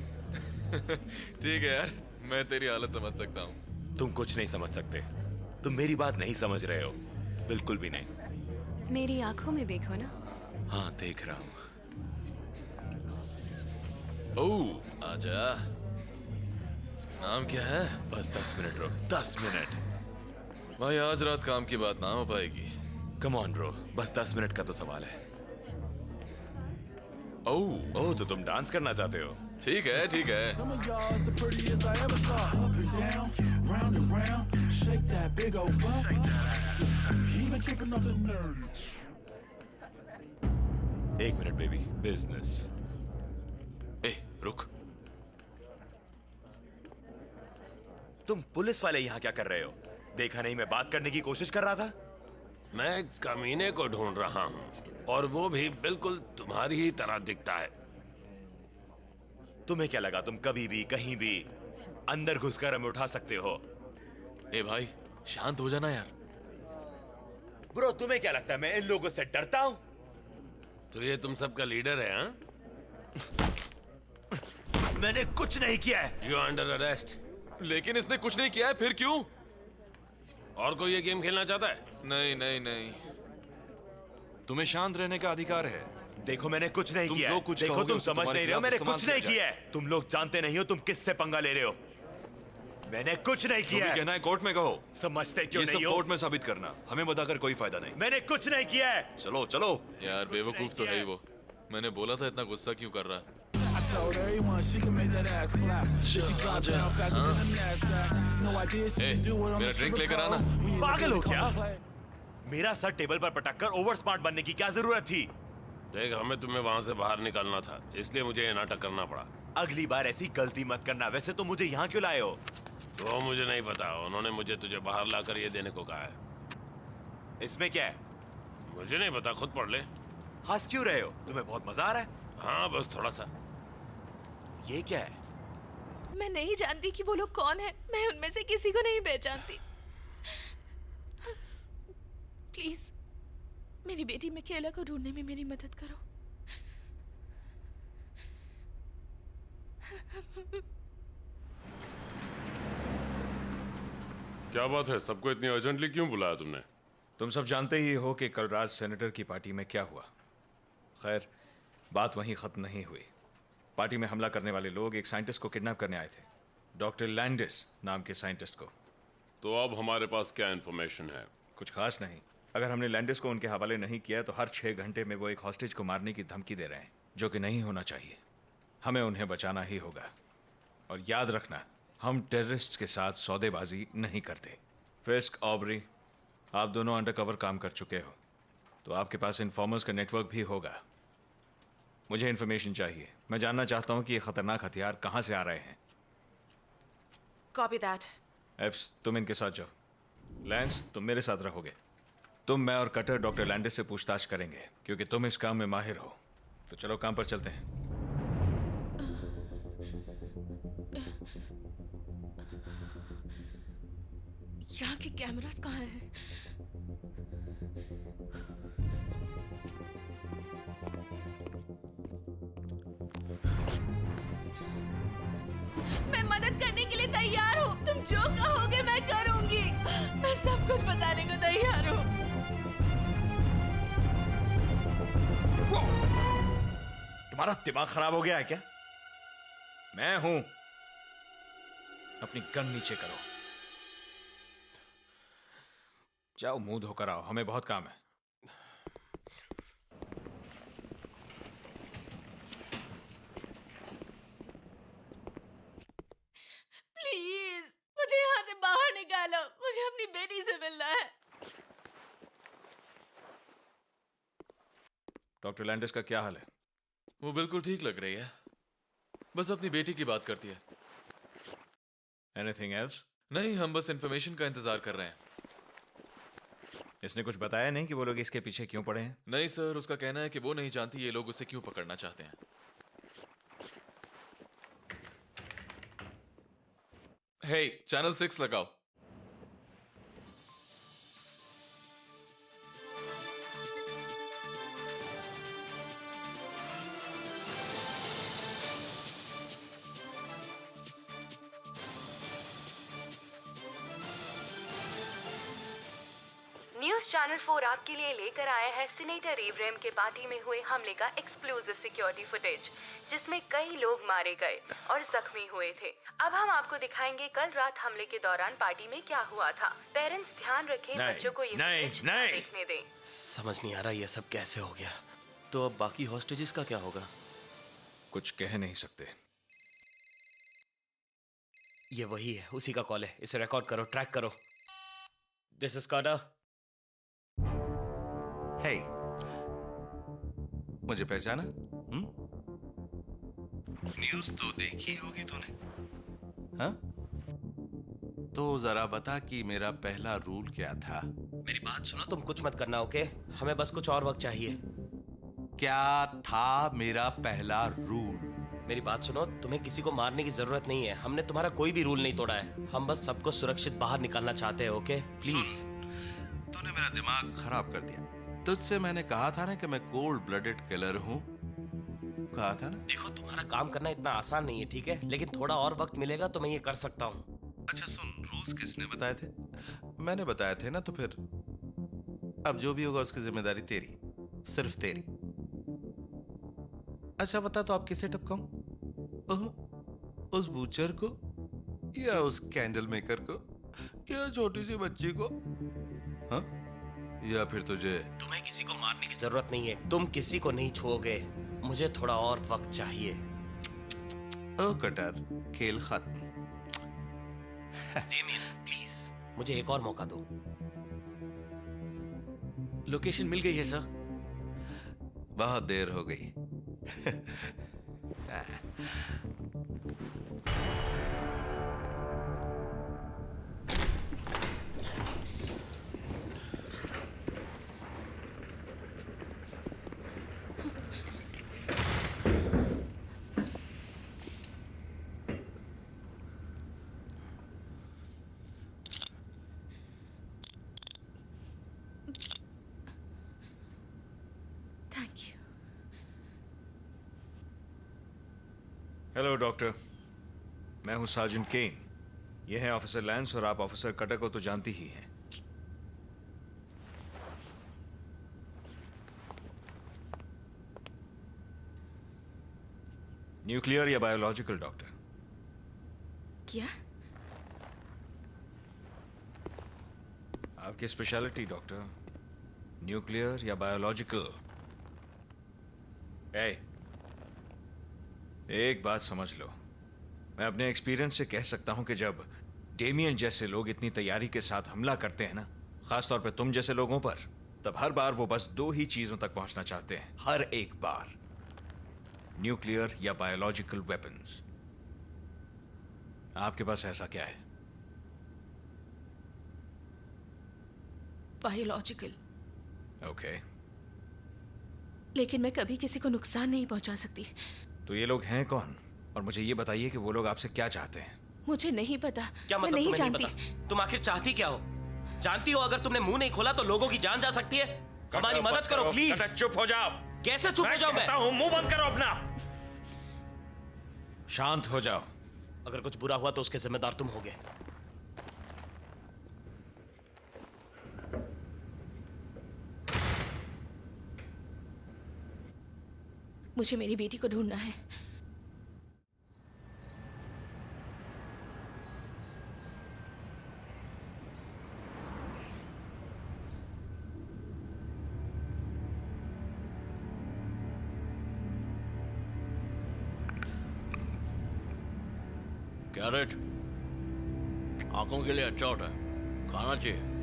ठीक है यार, मैं तेरी हालत समझ सकता हूँ। तुम कुछ नहीं समझ सकते। तुम मेरी बात नहीं समझ रहे हो, बिल्कुल भी नहीं। मेरी आंखों में देखो ना। हाँ देख रहा हूँ। ओह आजा। नाम क्या है? बस 10 मिनट रुक। 10 मिनट भाई, आज रात काम की बात ना हो पाएगी। कम ऑन ब्रो, बस 10 मिनट का तो सवाल है। ओह तो तुम डांस करना चाहते हो? ठीक है ठीक है। Some of y'all is the prettiest I ever saw. Up and down, round and round, shake that big old butt. Even tripping off the nerdy. एक मिनट बेबी, बिजनेस। ए रुक। तुम पुलिस वाले यहाँ क्या कर रहे हो? देखा नहीं मैं बात करने की कोशिश कर रहा था? मैं कमीने को ढूंढ रहा हूँ, और वो भी बिल्कुल तुम्हारी ही तरह दिखता है। तुम्हें क्या लगा तुम कभी भी कहीं भी अंदर घुसकर हमें उठा सकते हो? ए भाई शांत हो जाना यार। ब्रो तुम्हें क्या लगता है मैं इन लोगों से डरता हूं? तो ये तुम सबका लीडर है हाँ? मैंने कुछ नहीं किया है। You under arrest. लेकिन इसने कुछ नहीं किया है, फिर क्यों? और कोई ये गेम खेलना चाहता है? नहीं नहीं नहीं, तुम्हें शांत रहने का अधिकार है। देखो मैंने कुछ नहीं तुम किया जो है। कुछ देखो कहोगे तुम उसे समझ तुम्हारे नहीं रहे हो, खिलाफ मैंने इस्तेमाल कुछ नहीं किया किया है। तुम लोग जानते नहीं हो तुम किससे पंगा ले रहे हो। मैंने कुछ नहीं जो किया भी है। कहना है कोर्ट में कहो। समझते क्यों ये सब नहीं हो? कोर्ट में साबित करना, हमें बताकर कोई फायदा नहीं। मैंने कुछ नहीं किया है। चलो चलो। यार बेवकूफ तो है ही वो। मैंने बोला था इतना गुस्सा क्यों कर रहा है? I told everyone she can make that ass clap. Then she dropped down faster than a NASDAQ. No idea she can do it on मेरा the ड्रिंक stripper लेकर आना। pole. We in the पागल हो building क्या? calling play. मेरा sir table पर पटक कर ओवर स्मार्ट बनने की क्या जरूरत थी? देख हमें तुम्हें वहां से बाहर निकालना था, इसलिए मुझे ये नाटक करना पड़ा। अगली बार ऐसी गलती मत करना। वैसे तो मुझे यहाँ क्यों लाए हो? तो मुझे नहीं पता, उन्होंने मुझे तुझे बाहर लाकर ये देने को कहा है। इसमें क्या है? मुझे नहीं पता, खुद पढ़ ले। हंस क्यों रहे हो? तुम्हें बहुत मजा आ रहा है? हाँ बस थोड़ा सा। ये क्या है? मैं नहीं जानती कि वो लोग कौन है। मैं उनमें से किसी को नहीं पहचानती। प्लीज मेरी बेटी मिकेला को ढूंढने में मेरी मदद करो। क्या बात है, सबको इतनी अर्जेंटली क्यों बुलाया तुमने? तुम सब जानते ही हो कि कल रात सेनेटर की पार्टी में क्या हुआ। खैर बात वहीं खत्म नहीं हुई। पार्टी में हमला करने वाले लोग एक साइंटिस्ट को किडनैप करने आए थे, डॉक्टर लैंडिस नाम के साइंटिस्ट को। तो अब हमारे पास क्या इन्फॉर्मेशन है? कुछ खास नहीं। अगर हमने लैंडिस को उनके हवाले नहीं किया तो हर 6 घंटे में वो एक हॉस्टेज को मारने की धमकी दे रहे हैं, जो कि नहीं होना चाहिए। हमें उन्हें बचाना ही होगा। और याद रखना, हम टेररिस्ट के साथ सौदेबाजी नहीं करते। फिस्क, ऑबरी, आप दोनों अंडरकवर काम कर चुके हो, तो आपके पास इन्फॉर्मर्स का नेटवर्क भी होगा। मुझे इन्फॉर्मेशन चाहिए। मैं जानना चाहता हूं कि ये खतरनाक हथियार कहां से आ रहे हैं। Copy that. एप्स, तुम इनके साथ जाओ। लैंस, तुम मेरे साथ रहोगे। तुम, मैं और कटर डॉक्टर लैंडिस से पूछताछ करेंगे, क्योंकि तुम इस काम में माहिर हो। तो चलो काम पर चलते हैं। यहाँ के कैमरास कहाँ हैं? मैं मदद करने के लिए तैयार हूँ। तुम जो कहोगे मैं करूँगी। मैं सब कुछ बताने को तैयार हूँ। तुम्हारा दिमाग खराब हो गया है क्या? मैं हूं। अपनी गन नीचे करो। जाओ, मुंह धोकर आओ, हमें बहुत काम है। प्लीज मुझे यहाँ से बाहर निकालो। मुझे अपनी बेटी से मिलना है। डॉक्टर लैंडिस का क्या हाल है? वो बिल्कुल ठीक लग रही है, बस अपनी बेटी की बात करती है। Anything else? नहीं, हम बस इंफॉर्मेशन का इंतजार कर रहे हैं। इसने कुछ बताया नहीं कि वो लोग इसके पीछे क्यों पड़े हैं? नहीं सर, उसका कहना है कि वो नहीं जानती ये लोग उसे क्यों पकड़ना चाहते हैं। हे, चैनल 6 लगाओ। न्यूज चैनल 4 आपके लिए लेकर आया है सीनेटर इब्राहिम के पार्टी में हुए हमले का एक्सक्लूसिव सिक्योरिटी फुटेज, जिसमें कई लोग मारे गए और जख्मी हुए थे। अब हम आपको दिखाएंगे कल रात हमले के दौरान पार्टी में क्या हुआ था। पेरेंट्स ध्यान रखें, बच्चों को ये फुटेज ना देखने दें। समझ नहीं आ रहा ये सब कैसे हो गया। तो अब बाकी हॉस्टेजेस का क्या होगा? कुछ कह नहीं सकते। ये वही है, उसी का कॉल है। इसे रिकॉर्ड करो, ट्रैक करो। This is quarter. हे, मुझे पहचाना? न्यूज़ तो देखी होगी तूने, हाँ? तो जरा बता कि मेरा पहला रूल क्या था? मेरी बात सुनो, तुम कुछ मत करना, ओके? हमें बस कुछ और वक्त चाहिए। क्या था मेरा पहला रूल? मेरी बात सुनो, तुम्हें किसी को मारने की जरूरत नहीं है। हमने तुम्हारा कोई भी रूल नहीं तोड़ा है। हम बस सबको सुरक्षित बाहर निकालना चाहते हैं, ओके? प्लीज। तूने मेरा दिमाग खराब कर दिया। तुझसे मैंने कहा था ना कि मैं कोल्ड ब्लडेड किलर हूँ, कहा था ना। देखो तुम्हारा काम करना इतना आसान नहीं है, ठीक है, लेकिन थोड़ा और वक्त मिलेगा तो मैं ये कर सकता हूँ। अच्छा सुन, रूल्स किसने बताए थे? मैंने बताए थे ना, तो फिर अब जो भी होगा उसकी जिम्मेदारी तेरी, सिर्फ तेरी। अच्छा बता, तो आप किसे टपकाऊं? उस बूचर को, या उस कैंडल मेकर को, या छोटी सी बच्ची को? हाँ? या फिर तुम्हें किसी को मारने की जरूरत नहीं है, तुम किसी को नहीं छुओगे, मुझे थोड़ा और वक्त चाहिए। ओ कटर, खेल खत्म। डेमियन प्लीज मुझे एक और मौका दो। लोकेशन मिल गई है सर। बहुत देर हो गई। Thank you. हेलो डॉक्टर, मैं हूं सार्जेंट केन। ये है ऑफिसर लैंस और आप ऑफिसर कटर को तो जानती ही हैं। न्यूक्लियर या बायोलॉजिकल डॉक्टर? क्या? आपकी स्पेशलिटी डॉक्टर, न्यूक्लियर या बायोलॉजिकल? एक बात समझ लो, मैं अपने एक्सपीरियंस से कह सकता हूं कि जब डेमियन जैसे लोग इतनी तैयारी के साथ हमला करते हैं ना, खासतौर पे तुम जैसे लोगों पर, तब हर बार वो बस 2 ही चीजों तक पहुंचना चाहते हैं, हर एक बार। न्यूक्लियर या बायोलॉजिकल वेपन्स। आपके पास ऐसा क्या है? बायोलॉजिकल। ओके। लेकिन मैं कभी किसी को नुकसान नहीं पहुंचा सकती। तो ये लोग हैं कौन? और मुझे ये बताइए कि वो लोग आपसे क्या चाहते हैं। मुझे नहीं पता। क्या मतलब? मैं नहीं तुम्हें जानती। नहीं पता? तुम आखिर चाहती क्या हो? जानती हो अगर तुमने मुंह नहीं खोला तो लोगों की जान जा सकती है। हमारी मदद करो प्लीज। चुप हो जाओ। कैसे चुप हो जाऊं मैं? मुंह बंद करो अपना। शांत हो जाओ। अगर कुछ बुरा हुआ तो उसके जिम्मेदार तुम होगे। मुझे मेरी बेटी को ढूंढना है। कैरेट आंखों के लिए अच्छा होता है, खाना चाहिए।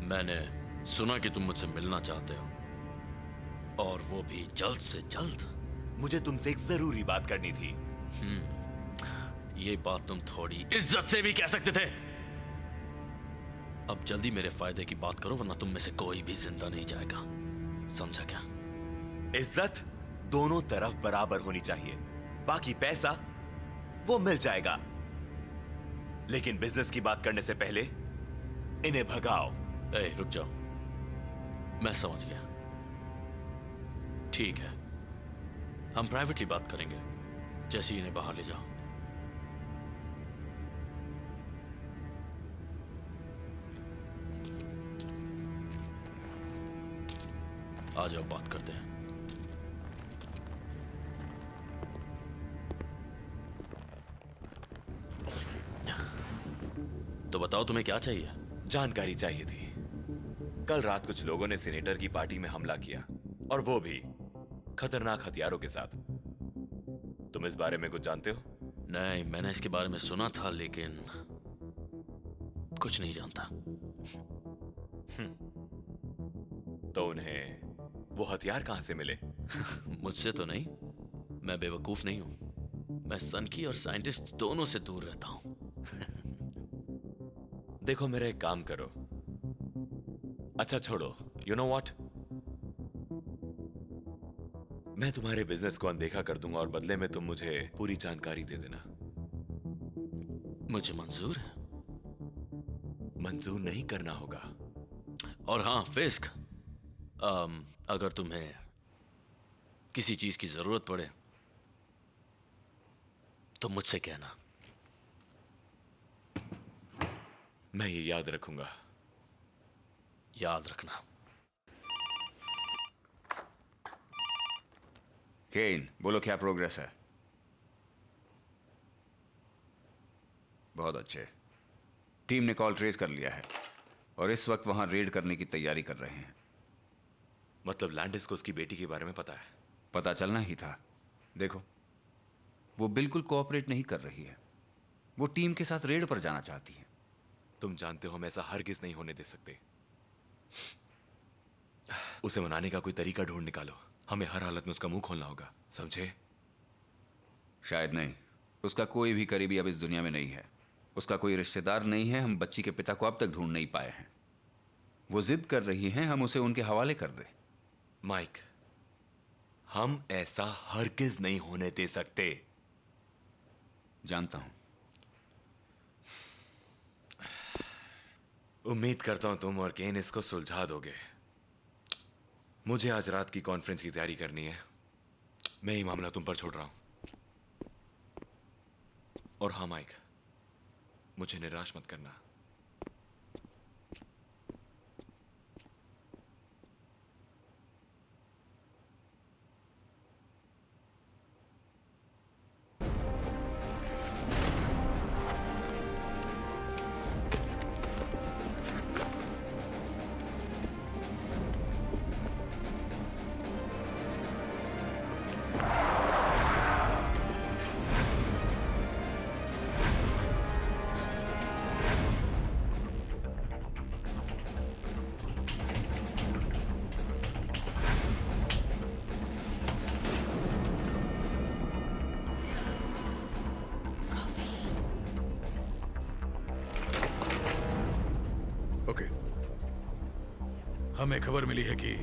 मैंने सुना कि तुम मुझसे मिलना चाहते हो, और वो भी जल्द से जल्द। मुझे तुमसे एक जरूरी बात करनी थी। ये बात तुम थोड़ी इज्जत से भी कह सकते थे। अब जल्दी मेरे फायदे की बात करो, वरना तुम में से कोई भी जिंदा नहीं जाएगा, समझा क्या? इज्जत दोनों तरफ बराबर होनी चाहिए, बाकी पैसा वो मिल जाएगा। लेकिन बिजनेस की बात करने से पहले इन्हें भगाओ। रुक जाओ, मैं समझ गया। ठीक है, हम प्राइवेटली बात करेंगे। जैसे इन्हें बाहर ले जाओ। आ जाओ, बात करते हैं। तो बताओ तुम्हें क्या चाहिए? जानकारी चाहिए थी। कल रात कुछ लोगों ने सीनेटर की पार्टी में हमला किया, और वो भी खतरनाक हथियारों के साथ। तुम इस बारे में कुछ जानते हो? नहीं, मैंने इसके बारे में सुना था, लेकिन कुछ नहीं जानता। तो उन्हें वो हथियार कहां से मिले? मुझसे तो नहीं, मैं बेवकूफ नहीं हूं। मैं सनकी और साइंटिस्ट दोनों से दूर रहता हूं। देखो मेरा एक काम करो। अच्छा छोड़ो, यू नो व्हाट, मैं तुम्हारे बिजनेस को अनदेखा कर दूंगा और बदले में तुम मुझे पूरी जानकारी दे देना। मुझे मंजूर है। मंजूर नहीं करना होगा। और हाँ फिस्क, अगर तुम्हें किसी चीज की जरूरत पड़े तो मुझसे कहना। मैं ये याद रखूंगा। याद रखना। केन, बोलो क्या प्रोग्रेस है? बहुत अच्छे। टीम ने कॉल ट्रेस कर लिया है और इस वक्त वहां रेड करने की तैयारी कर रहे हैं। मतलब लैंडिस को उसकी बेटी के बारे में पता है? पता चलना ही था। देखो, वो बिल्कुल कोऑपरेट नहीं कर रही है। वो टीम के साथ रेड पर जाना चाहती है। तुम जानते हो हम ऐसा हरगिज नहीं होने दे सकते। उसे मनाने का कोई तरीका ढूंढ निकालो। हमें हर हालत में उसका मुंह खोलना होगा, समझे? शायद नहीं। उसका कोई भी करीबी अब इस दुनिया में नहीं है। उसका कोई रिश्तेदार नहीं है। हम बच्ची के पिता को अब तक ढूंढ नहीं पाए हैं। वो जिद कर रही हैं हम उसे उनके हवाले कर दें। माइक, हम ऐसा हरगिज नहीं होने दे सकते। जानता हूं। उम्मीद करता हूं तुम और केन इसको सुलझा दोगे। मुझे आज रात की कॉन्फ्रेंस की तैयारी करनी है। मैं ये मामला तुम पर छोड़ रहा हूं। और हाँ माइक, मुझे निराश मत करना। ओके, हमें खबर मिली है कि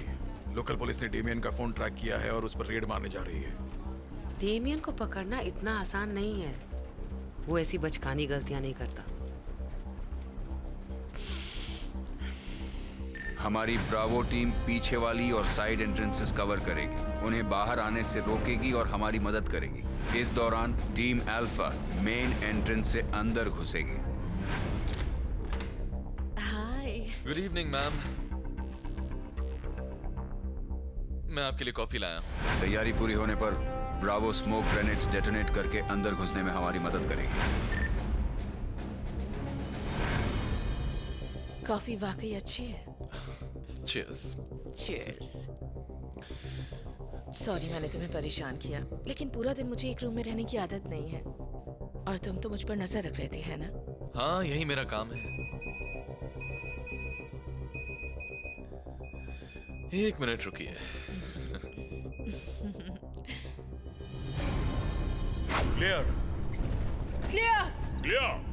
लोकल पुलिस ने डेमियन का फोन ट्रैक किया है और उस पर रेड मारने जा रही है। डेमियन को पकड़ना इतना आसान नहीं है। वो ऐसी बचकानी गलतियां नहीं करता। हमारी ब्रावो टीम पीछे वाली और साइड एंट्रेंसेस कवर करेगी, उन्हें बाहर आने से रोकेगी और हमारी मदद करेगी। इस दौरान टीम अल्फा मेन एंट्रेंस से अंदर घुसेगी। हाय। Good evening ma'am. मैं आपके लिए कॉफी लाया हूं। तैयारी पूरी होने पर ब्रावो स्मोक ग्रेनेड्स डेटोनेट करके अंदर घुसने में हमारी मदद करेगी। कॉफी वाकई अच्छी है। Cheers. Cheers. सॉरी मैंने तुम्हें परेशान किया, लेकिन पूरा दिन मुझे एक रूम में रहने की आदत नहीं है और तुम तो मुझ पर नजर रख रहे थे, है ना? हाँ, यही मेरा काम है। एक मिनट रुकिए। Clear clear clear.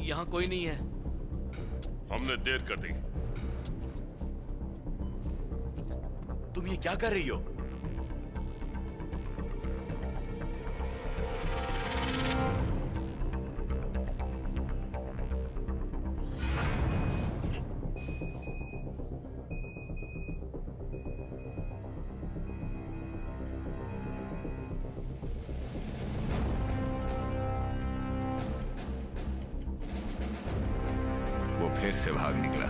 यहाँ कोई नहीं है। हमने देर कर दी। तुम ये क्या कर रही हो? वो फिर से भाग निकला।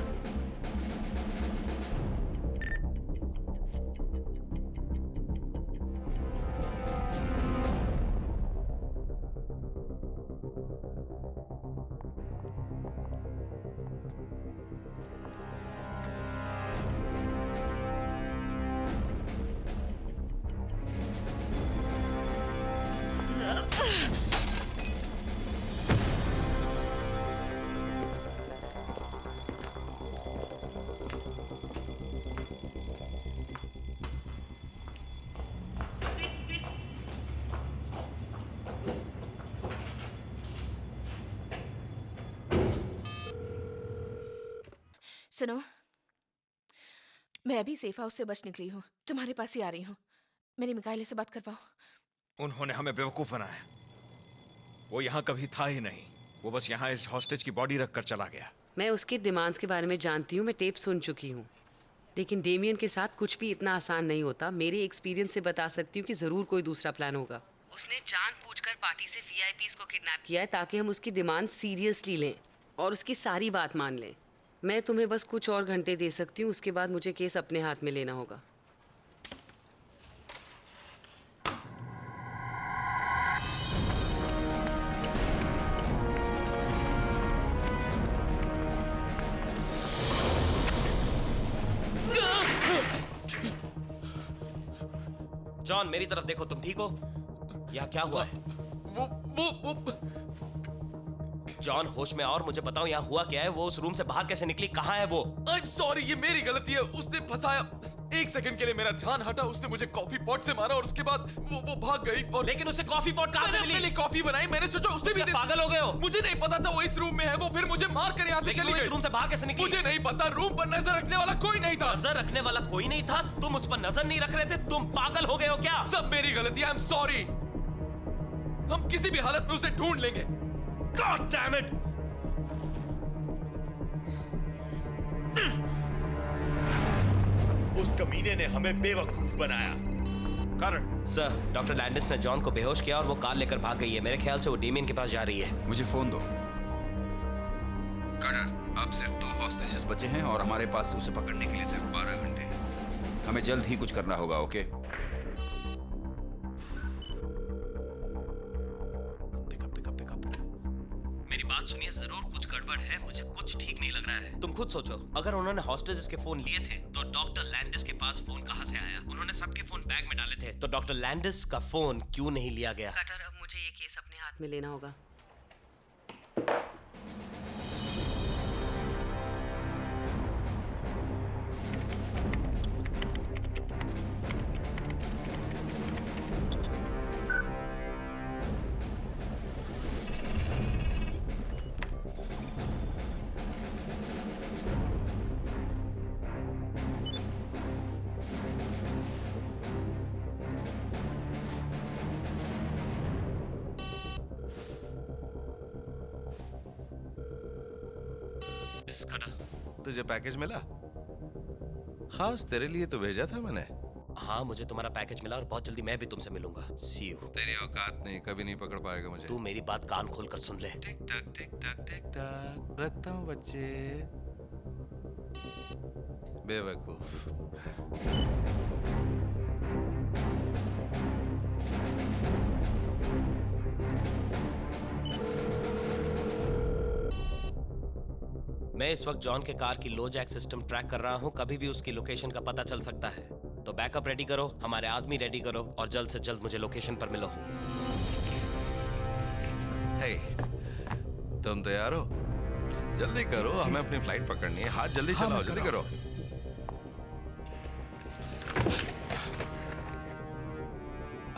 सुनो, मैं अभी सेफ हाउस से बच निकली हूँ, तुम्हारे पास ही आ रही हूँ। मेरी मिकाइले से बात करवाओ। उन्होंने हमें बेवकूफ बनाया। वो यहाँ कभी था ही नहीं। वो बस यहाँ इस हॉस्टेज की बॉडी रख कर चला गया। मैं उसके डिमांड्स के बारे में जानती हूँ, मैं टेप सुन चुकी हूँ। लेकिन डेमियन के साथ कुछ भी इतना आसान नहीं होता। मेरे एक्सपीरियंस से बता सकती हूँ कि जरूर कोई दूसरा प्लान होगा। उसने जानबूझकर पार्टी से वीआईपीज़ को किडनैप किया है ताकि हम उसकी डिमांड सीरियसली लें और उसकी सारी बात मान लें। मैं तुम्हें बस कुछ और घंटे दे सकती हूँ, उसके बाद मुझे केस अपने हाथ में लेना होगा। जॉन, मेरी तरफ देखो, तुम ठीक हो? यहाँ क्या हुआ है? वो जॉन, होश में और मुझे बताओ यहाँ हुआ क्या है? वो उस रूम से बाहर कैसे निकली? कहाँ है वो? आई एम सॉरी, ये मेरी गलती है। उसने फंसाया। एक सेकंड के लिए मेरा ध्यान हटा, उसने मुझे कॉफी पॉट से मारा और उसके बाद वो भाग गई। और लेकिन उसे कॉफी पॉट कहाँ से मिली? मैंने कॉफी बनाई, मैंने सोचा उसे भी पागल हो गए हो? मुझे नहीं पता था वो इस रूम में है। वो फिर मुझे मार कर यहाँ से चली गई। इस रूम से बाहर कैसे निकली? मुझे नहीं पता। रूम पर नजर रखने वाला कोई नहीं था। नजर रखने वाला कोई नहीं था? तुम उस पर नजर नहीं रख रहे थे? तुम पागल हो गए हो क्या? सब मेरी गलती। I am sorry. हम किसी भी हालत में उसे ढूंढ लेंगे। God damn it! उस कमीने ने हमें बेवकूफ बनाया। कारण सर, डॉक्टर लैंडिस ने जॉन को बेहोश किया और वो कार लेकर भाग गई है। मेरे ख्याल से वो डेमियन के पास जा रही है। मुझे फोन दो। कार्टर, अब सिर्फ 2 हॉस्टेजेस बचे हैं और हमारे पास उसे पकड़ने के लिए सिर्फ 12 घंटे हैं। हमें जल्द ही कुछ करना होगा, ओके? मेरी बात सुनिए, जरूर कुछ गड़बड़ है। मुझे कुछ ठीक नहीं लग रहा है। तुम खुद सोचो, अगर उन्होंने हॉस्टेजेस के फोन लिए थे तो डॉक्टर लैंडिस के पास फोन कहां से आया? उन्होंने सबके फोन बैग में डाले थे, तो डॉक्टर लैंडिस का फोन क्यों नहीं लिया गया? कटर, अब मुझे ये केस अपने हाथ में लेना होगा। तुझे पैकेज मिला? खास तेरे लिए तो भेजा था मैंने। हाँ, मुझे तुम्हारा पैकेज मिला और बहुत जल्दी मैं भी तुमसे मिलूंगा। सी यू। तेरी औकात नहीं, कभी नहीं पकड़ पाएगा मुझे। तू मेरी बात कान खोल कर सुन ले। टिक टक टिक टक टिक टक रखता हूँ बच्चे। बेवकूफ। मैं इस वक्त जॉन के कार की लो जैक सिस्टम ट्रैक कर रहा हूँ। कभी भी उसकी लोकेशन का पता चल सकता है, तो बैकअप रेडी करो, हमारे आदमी रेडी करो और जल्द से जल्द मुझे लोकेशन पर मिलो। हे, तुम तैयार हो? जल्दी करो, हमें अपनी फ्लाइट पकड़नी है। हाथ जल्दी चलाओ, जल्दी करो।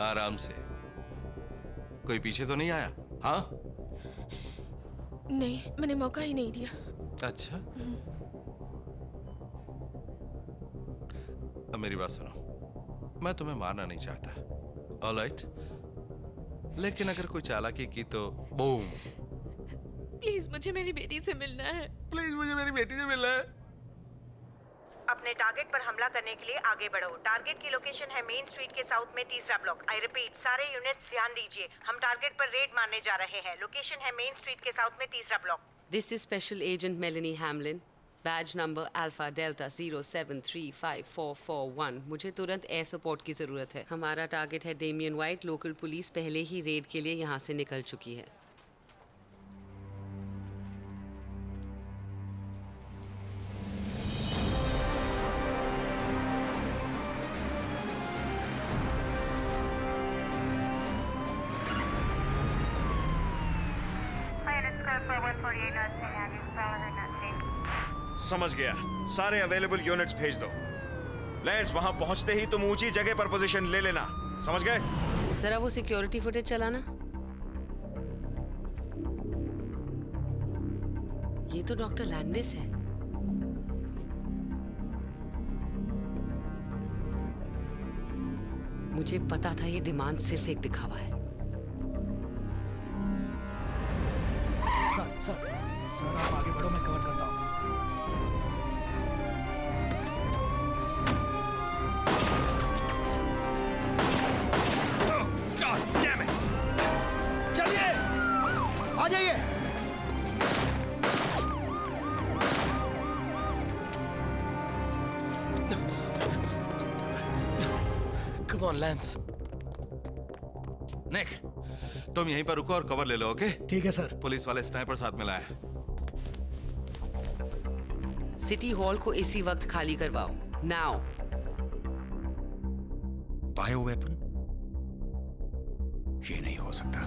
आराम से। कोई पीछे तो नहीं आया? हाँ? नहीं, मैंने मौका ही नहीं दिया। अच्छा, अब मेरी बात सुनो। मैं तुम्हें मारना नहीं चाहता, ऑलराइट? लेकिन अगर कोई चालाकी की तो बूम। प्लीज मुझे मेरी बेटी से मिलना है। प्लीज मुझे मेरी बेटी से मिलना है। अपने टारगेट पर हमला करने के लिए आगे बढ़ो। टारगेट की लोकेशन है मेन स्ट्रीट के साउथ में 3रा ब्लॉक। आई रिपीट, सारे यूनिट्स ध्यान दीजिए, हम टारगेट पर रेड मारने जा रहे हैं। लोकेशन है मेन स्ट्रीट के साउथ में 3रा block. This is special agent Melanie Hamlin, badge number alpha delta 0735441। मुझे तुरंत एयर सपोर्ट की जरूरत है। हमारा टारगेट है डेमियन वाइट। लोकल पुलिस पहले ही रेड के लिए यहाँ से निकल चुकी है। समझ गया। सारे अवेलेबल यूनिट्स भेज दो। लेट्स, वहां पहुंचते ही तुम ऊंची जगह पर पोजीशन ले लेना, समझ गए? जरा वो सिक्योरिटी फुटेज चलाना। ये तो डॉक्टर लैंडिस है। मुझे पता था ये डिमांड सिर्फ एक दिखावा है। सर आप आगे बढ़ो, मैं कवर करता हूँ। चलिए आ जाइए। Come on, Lance. निक, तुम यहीं पर रुको और कवर ले लो, ओके? ठीक है सर। पुलिस वाले स्नाइपर साथ में लाए। सिटी हॉल को इसी वक्त खाली करवाओ, नाउ। Bio weapon? ये नहीं हो सकता।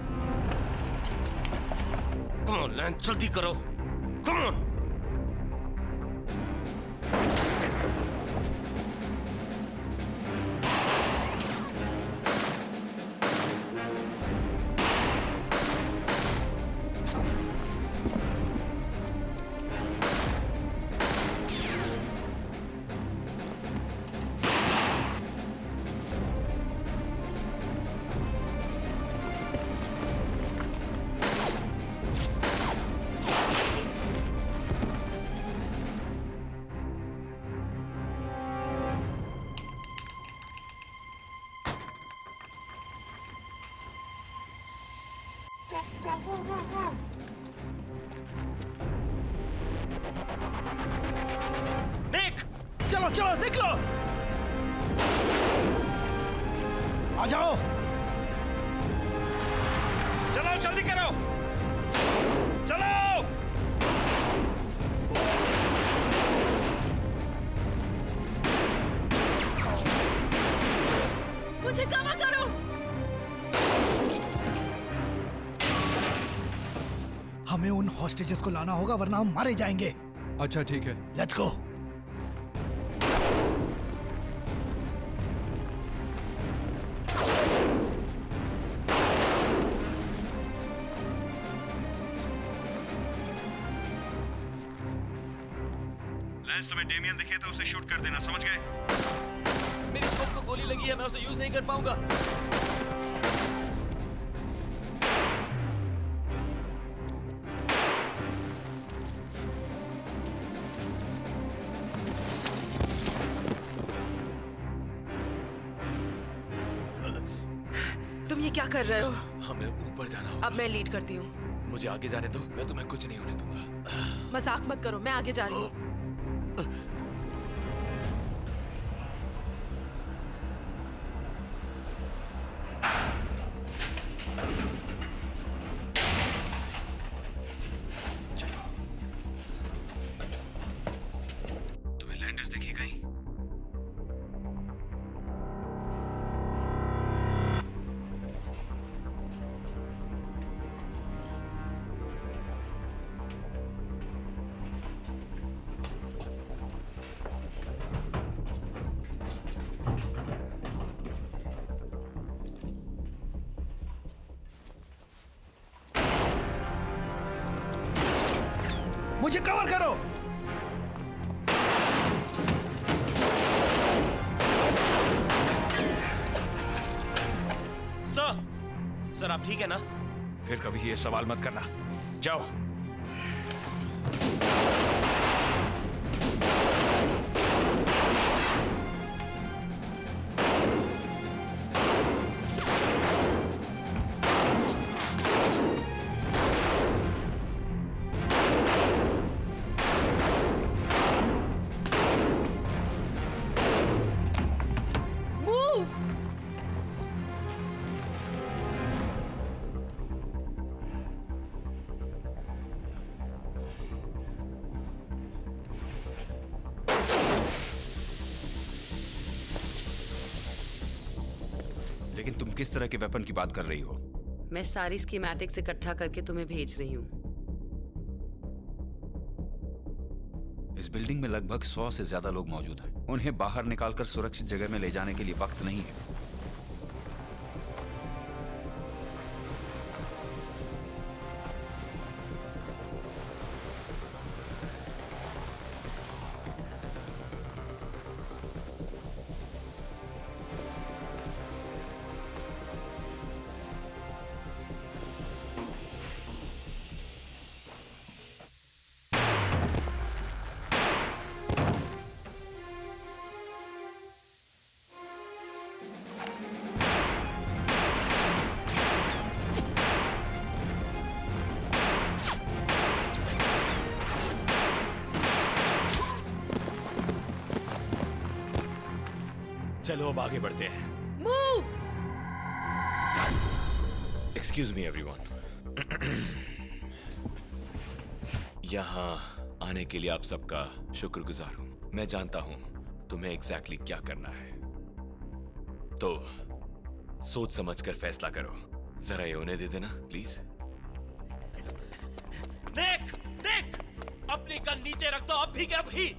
Come on, Lance, जल्दी करो। Come on. निक, चलो चलो निकलो। आ जाओ। चलो जल्दी करो, चलो। मुझे कवर करो। हमें उन हॉस्टेजेस को लाना होगा वरना हम मारे जाएंगे। अच्छा ठीक है, लेट्स गो। लैंस, तुम्हें डेमियन दिखे तो उसे शूट कर देना, समझ गए? मेरी स्कोप को गोली लगी है, मैं उसे यूज नहीं कर पाऊंगा। तुम ये क्या कर रहे हो? हमें ऊपर जाना होगा। अब मैं लीड करती हूँ। मुझे आगे जाने दो, मैं तुम्हें कुछ नहीं होने दूंगा। मजाक मत करो, मैं आगे जा रही हूँ। तुम्हें लैंडर्स दिखी कहीं? मुझे कवर करो। सर आप ठीक है ना? फिर कभी ये सवाल मत करना, जाओ। लेकिन तुम किस तरह के वेपन की बात कर रही हो? मैं सारी स्कीमेटिक्स इकट्ठा करके तुम्हें भेज रही हूँ। इस बिल्डिंग में लगभग 100 से ज्यादा लोग मौजूद हैं। उन्हें बाहर निकालकर सुरक्षित जगह में ले जाने के लिए वक्त नहीं है। चलो अब आगे बढ़ते हैं। मूव। Excuse me everyone. यहाँ आने के लिए आप सबका शुक्रगुजार हूं। मैं जानता हूं तुम्हें एग्जैक्टली क्या करना है, तो सोच समझ कर फैसला करो। जरा ये होने दे देना प्लीज। देख देख, अपनी गन नीचे रख दो अभी के अभी।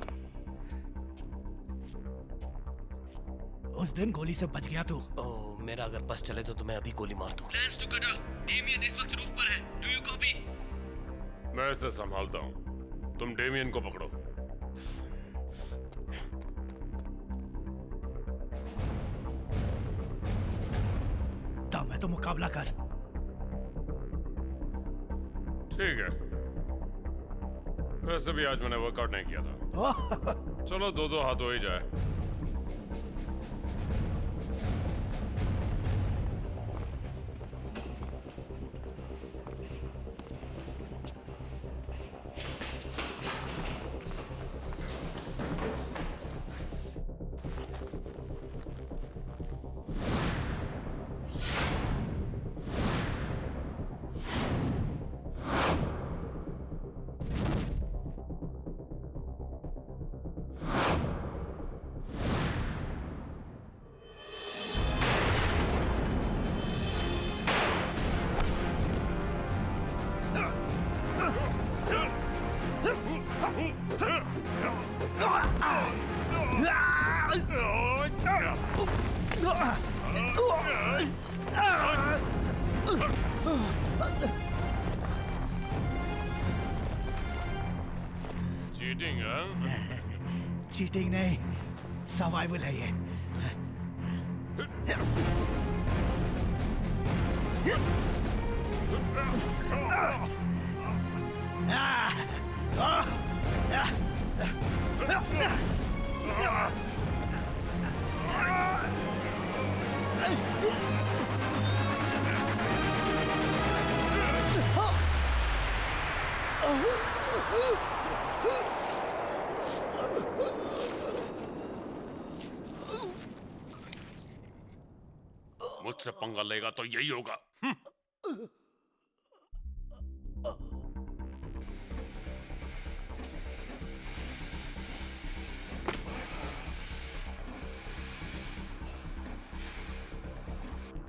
उस दिन गोली से बच गया तू। ओह, मेरा अगर बस चले तो तुम्हें अभी गोली मार दूं। Plans to cut off. Damien इस वक्त रूफ पर है। Do you copy? मैं इसे संभालता हूँ, तुम डेमियन को पकड़ो। दम है तो मुकाबला कर। ठीक है, वैसे भी आज मैंने वर्कआउट नहीं किया था। चलो दो दो हाथ हो ही जाए। चीटिंग है? चीटिंग नहीं, सर्वाइवल है ये। मुझसे पंगा लेगा तो यही होगा।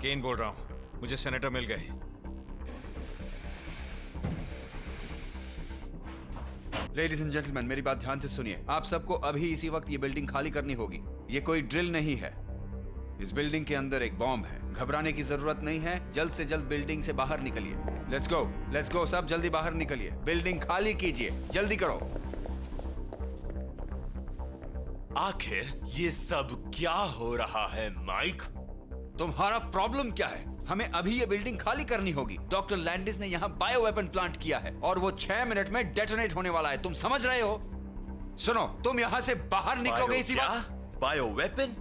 केन बोल रहा हूं, मुझे सेनेटर मिल गए। लेडीज एंड जेंटलमैन, मेरी बात ध्यान से सुनिए। आप सबको अभी इसी वक्त ये बिल्डिंग खाली करनी होगी। ये कोई ड्रिल नहीं है। इस बिल्डिंग के अंदर एक बॉम्ब है। घबराने की जरूरत नहीं है। जल्द से जल्द बिल्डिंग से बाहर निकलिए। लेट्स गो, सब जल्दी बाहर निकलिए। बिल्डिंग खाली कीजिए, जल्दी करो। आखिर ये सब क्या हो रहा है माइक? तुम्हारा प्रॉब्लम क्या है? हमें अभी ये बिल्डिंग खाली करनी होगी। डॉक्टर लैंडिस ने यहाँ बायो वेपन प्लांट किया है और वो 6 मिनट में डेटोनेट होने वाला है। तुम समझ रहे हो? सुनो, तुम यहाँ से बाहर निकलोगे इसी वक्त। Bio weapon?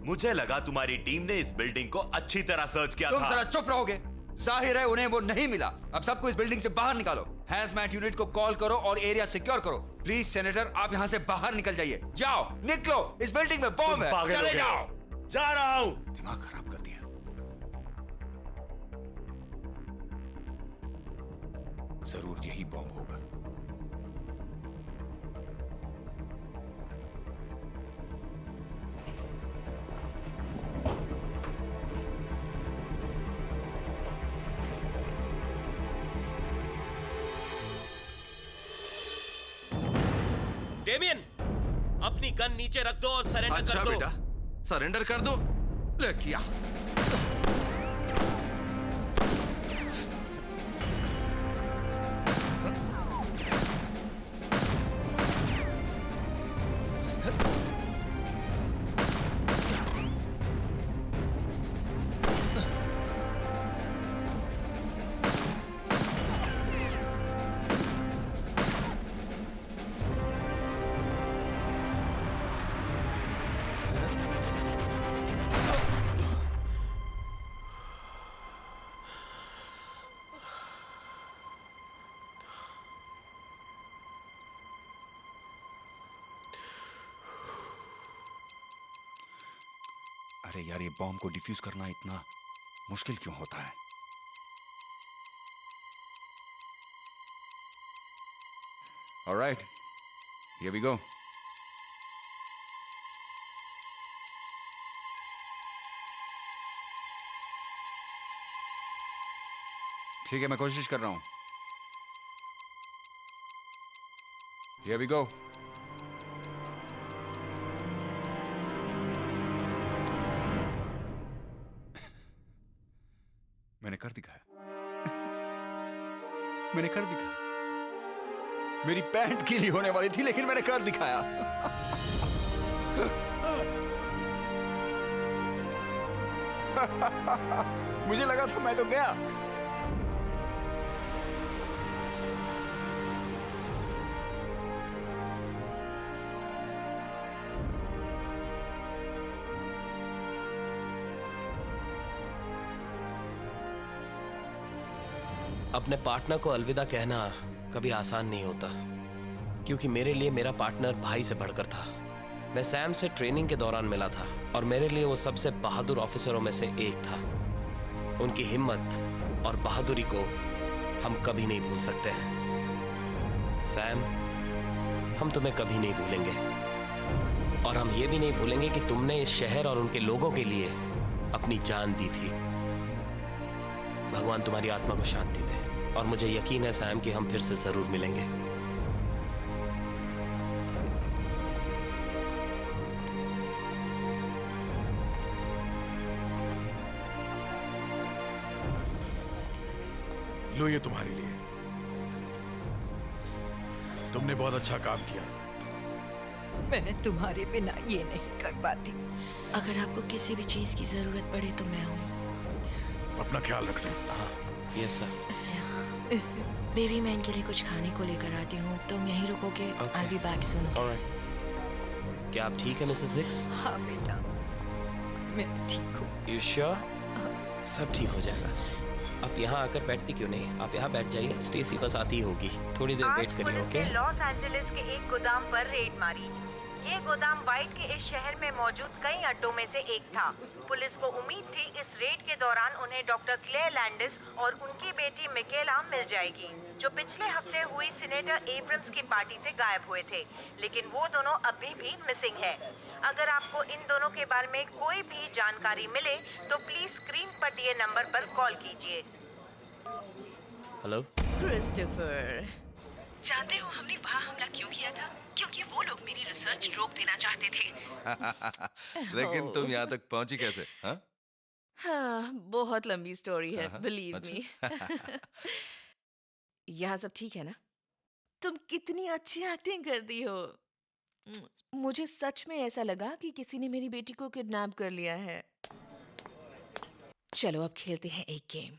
मुझे लगा तुम्हारी टीम ने इस बिल्डिंग को अच्छी तरह सर्च किया था। तुम जरा चुप रहोगे? जाहिर है उन्हें वो नहीं मिला। अब सबको इस बिल्डिंग से बाहर निकालो। हैजमैट यूनिट को कॉल करो और एरिया सिक्योर करो। प्लीज सेनेटर, आप यहाँ से बाहर निकल जाइए। जाओ, निकलो, इस बिल्डिंग में बॉम्ब है। चले जाओ। जा रहा हूँ। दिमाग खराब कर दिया। जरूर यही बॉम्ब होगा। डेमियन, अपनी गन नीचे रख दो और सरेंडर कर दो। बेटा, सरेंडर कर दो। ले किया। अरे यार, ये बॉम्ब को डिफ्यूज करना इतना मुश्किल क्यों होता है? Alright, here we go. ठीक है, मैं कोशिश कर रहा हूं. Here we go. मैंने कर दिखाया. मैंने कर दिखाया. मेरी पैंट गीली होने वाली थी, लेकिन मैंने कर दिखाया. मुझे लगा था मैं तो गया. अपने पार्टनर को अलविदा कहना कभी आसान नहीं होता, क्योंकि मेरे लिए मेरा पार्टनर भाई से बढ़कर था. मैं सैम से ट्रेनिंग के दौरान मिला था और मेरे लिए वो सबसे बहादुर ऑफिसरों में से एक था. उनकी हिम्मत और बहादुरी को हम कभी नहीं भूल सकते हैं. सैम, हम तुम्हें कभी नहीं भूलेंगे, और हम ये भी नहीं भूलेंगे कि तुमने इस शहर और उनके लोगों के लिए अपनी जान दी थी. भगवान तुम्हारी आत्मा को शांति दे, और मुझे यकीन है सैम कि हम फिर से जरूर मिलेंगे. लो, ये तुम्हारे लिए. तुमने बहुत अच्छा काम किया. मैं तुम्हारे बिना ये नहीं कर पाती. अगर आपको किसी भी चीज की जरूरत पड़े तो मैं हूँ. अपना ख्याल रखना. हाँ, यस सर. बेबी, मैं इनके लिए कुछ खाने को लेकर आती हूँ. तुम यहीं रुकोगे? I'll be back soon. Alright. क्या आप ठीक है मिसेस हिक्स? हाँ बेटा, मैं ठीक हूँ. You sure? सब ठीक हो जाएगा. आप यहाँ आकर बैठती क्यों नहीं? आप यहाँ बैठ जाइए. स्टेसी बस आती ही होगी. थोड़ी देर वेट करिए. ओके? लॉस एंजलिस के एक गोदाम पर रेड मारी. ये गोदाम वाइट के इस शहर में मौजूद कई अड्डों में से एक था. पुलिस को उम्मीद थी इस रेड के दौरान उन्हें डॉक्टर क्लेयर लैंडिस और उनकी बेटी मिकेला मिल जाएगी, जो पिछले हफ्ते हुई सीनेटर एब्रम्स की पार्टी से गायब हुए थे. लेकिन वो दोनों अभी भी मिसिंग है. अगर आपको इन दोनों के बारे में कोई भी जानकारी मिले तो प्लीज स्क्रीन पर दिए नंबर पर कॉल कीजिए. हेलो क्रिस्टोफर, जानते हो हमने वहाँ हमला क्यों किया था? क्योंकि वो लोग मेरी रिसर्च रोक देना चाहते थे. लेकिन तुम यहाँ तक पहुंची कैसे? हाँ? हाँ, बहुत लंबी स्टोरी है, बिलीव अच्छा. मी. यहाँ सब ठीक है ना? तुम कितनी अच्छी एक्टिंग करती हो. मुझे सच में ऐसा लगा कि किसी ने मेरी बेटी को किडनैप कर लिया है. चलो अब खेलते हैं एक गेम.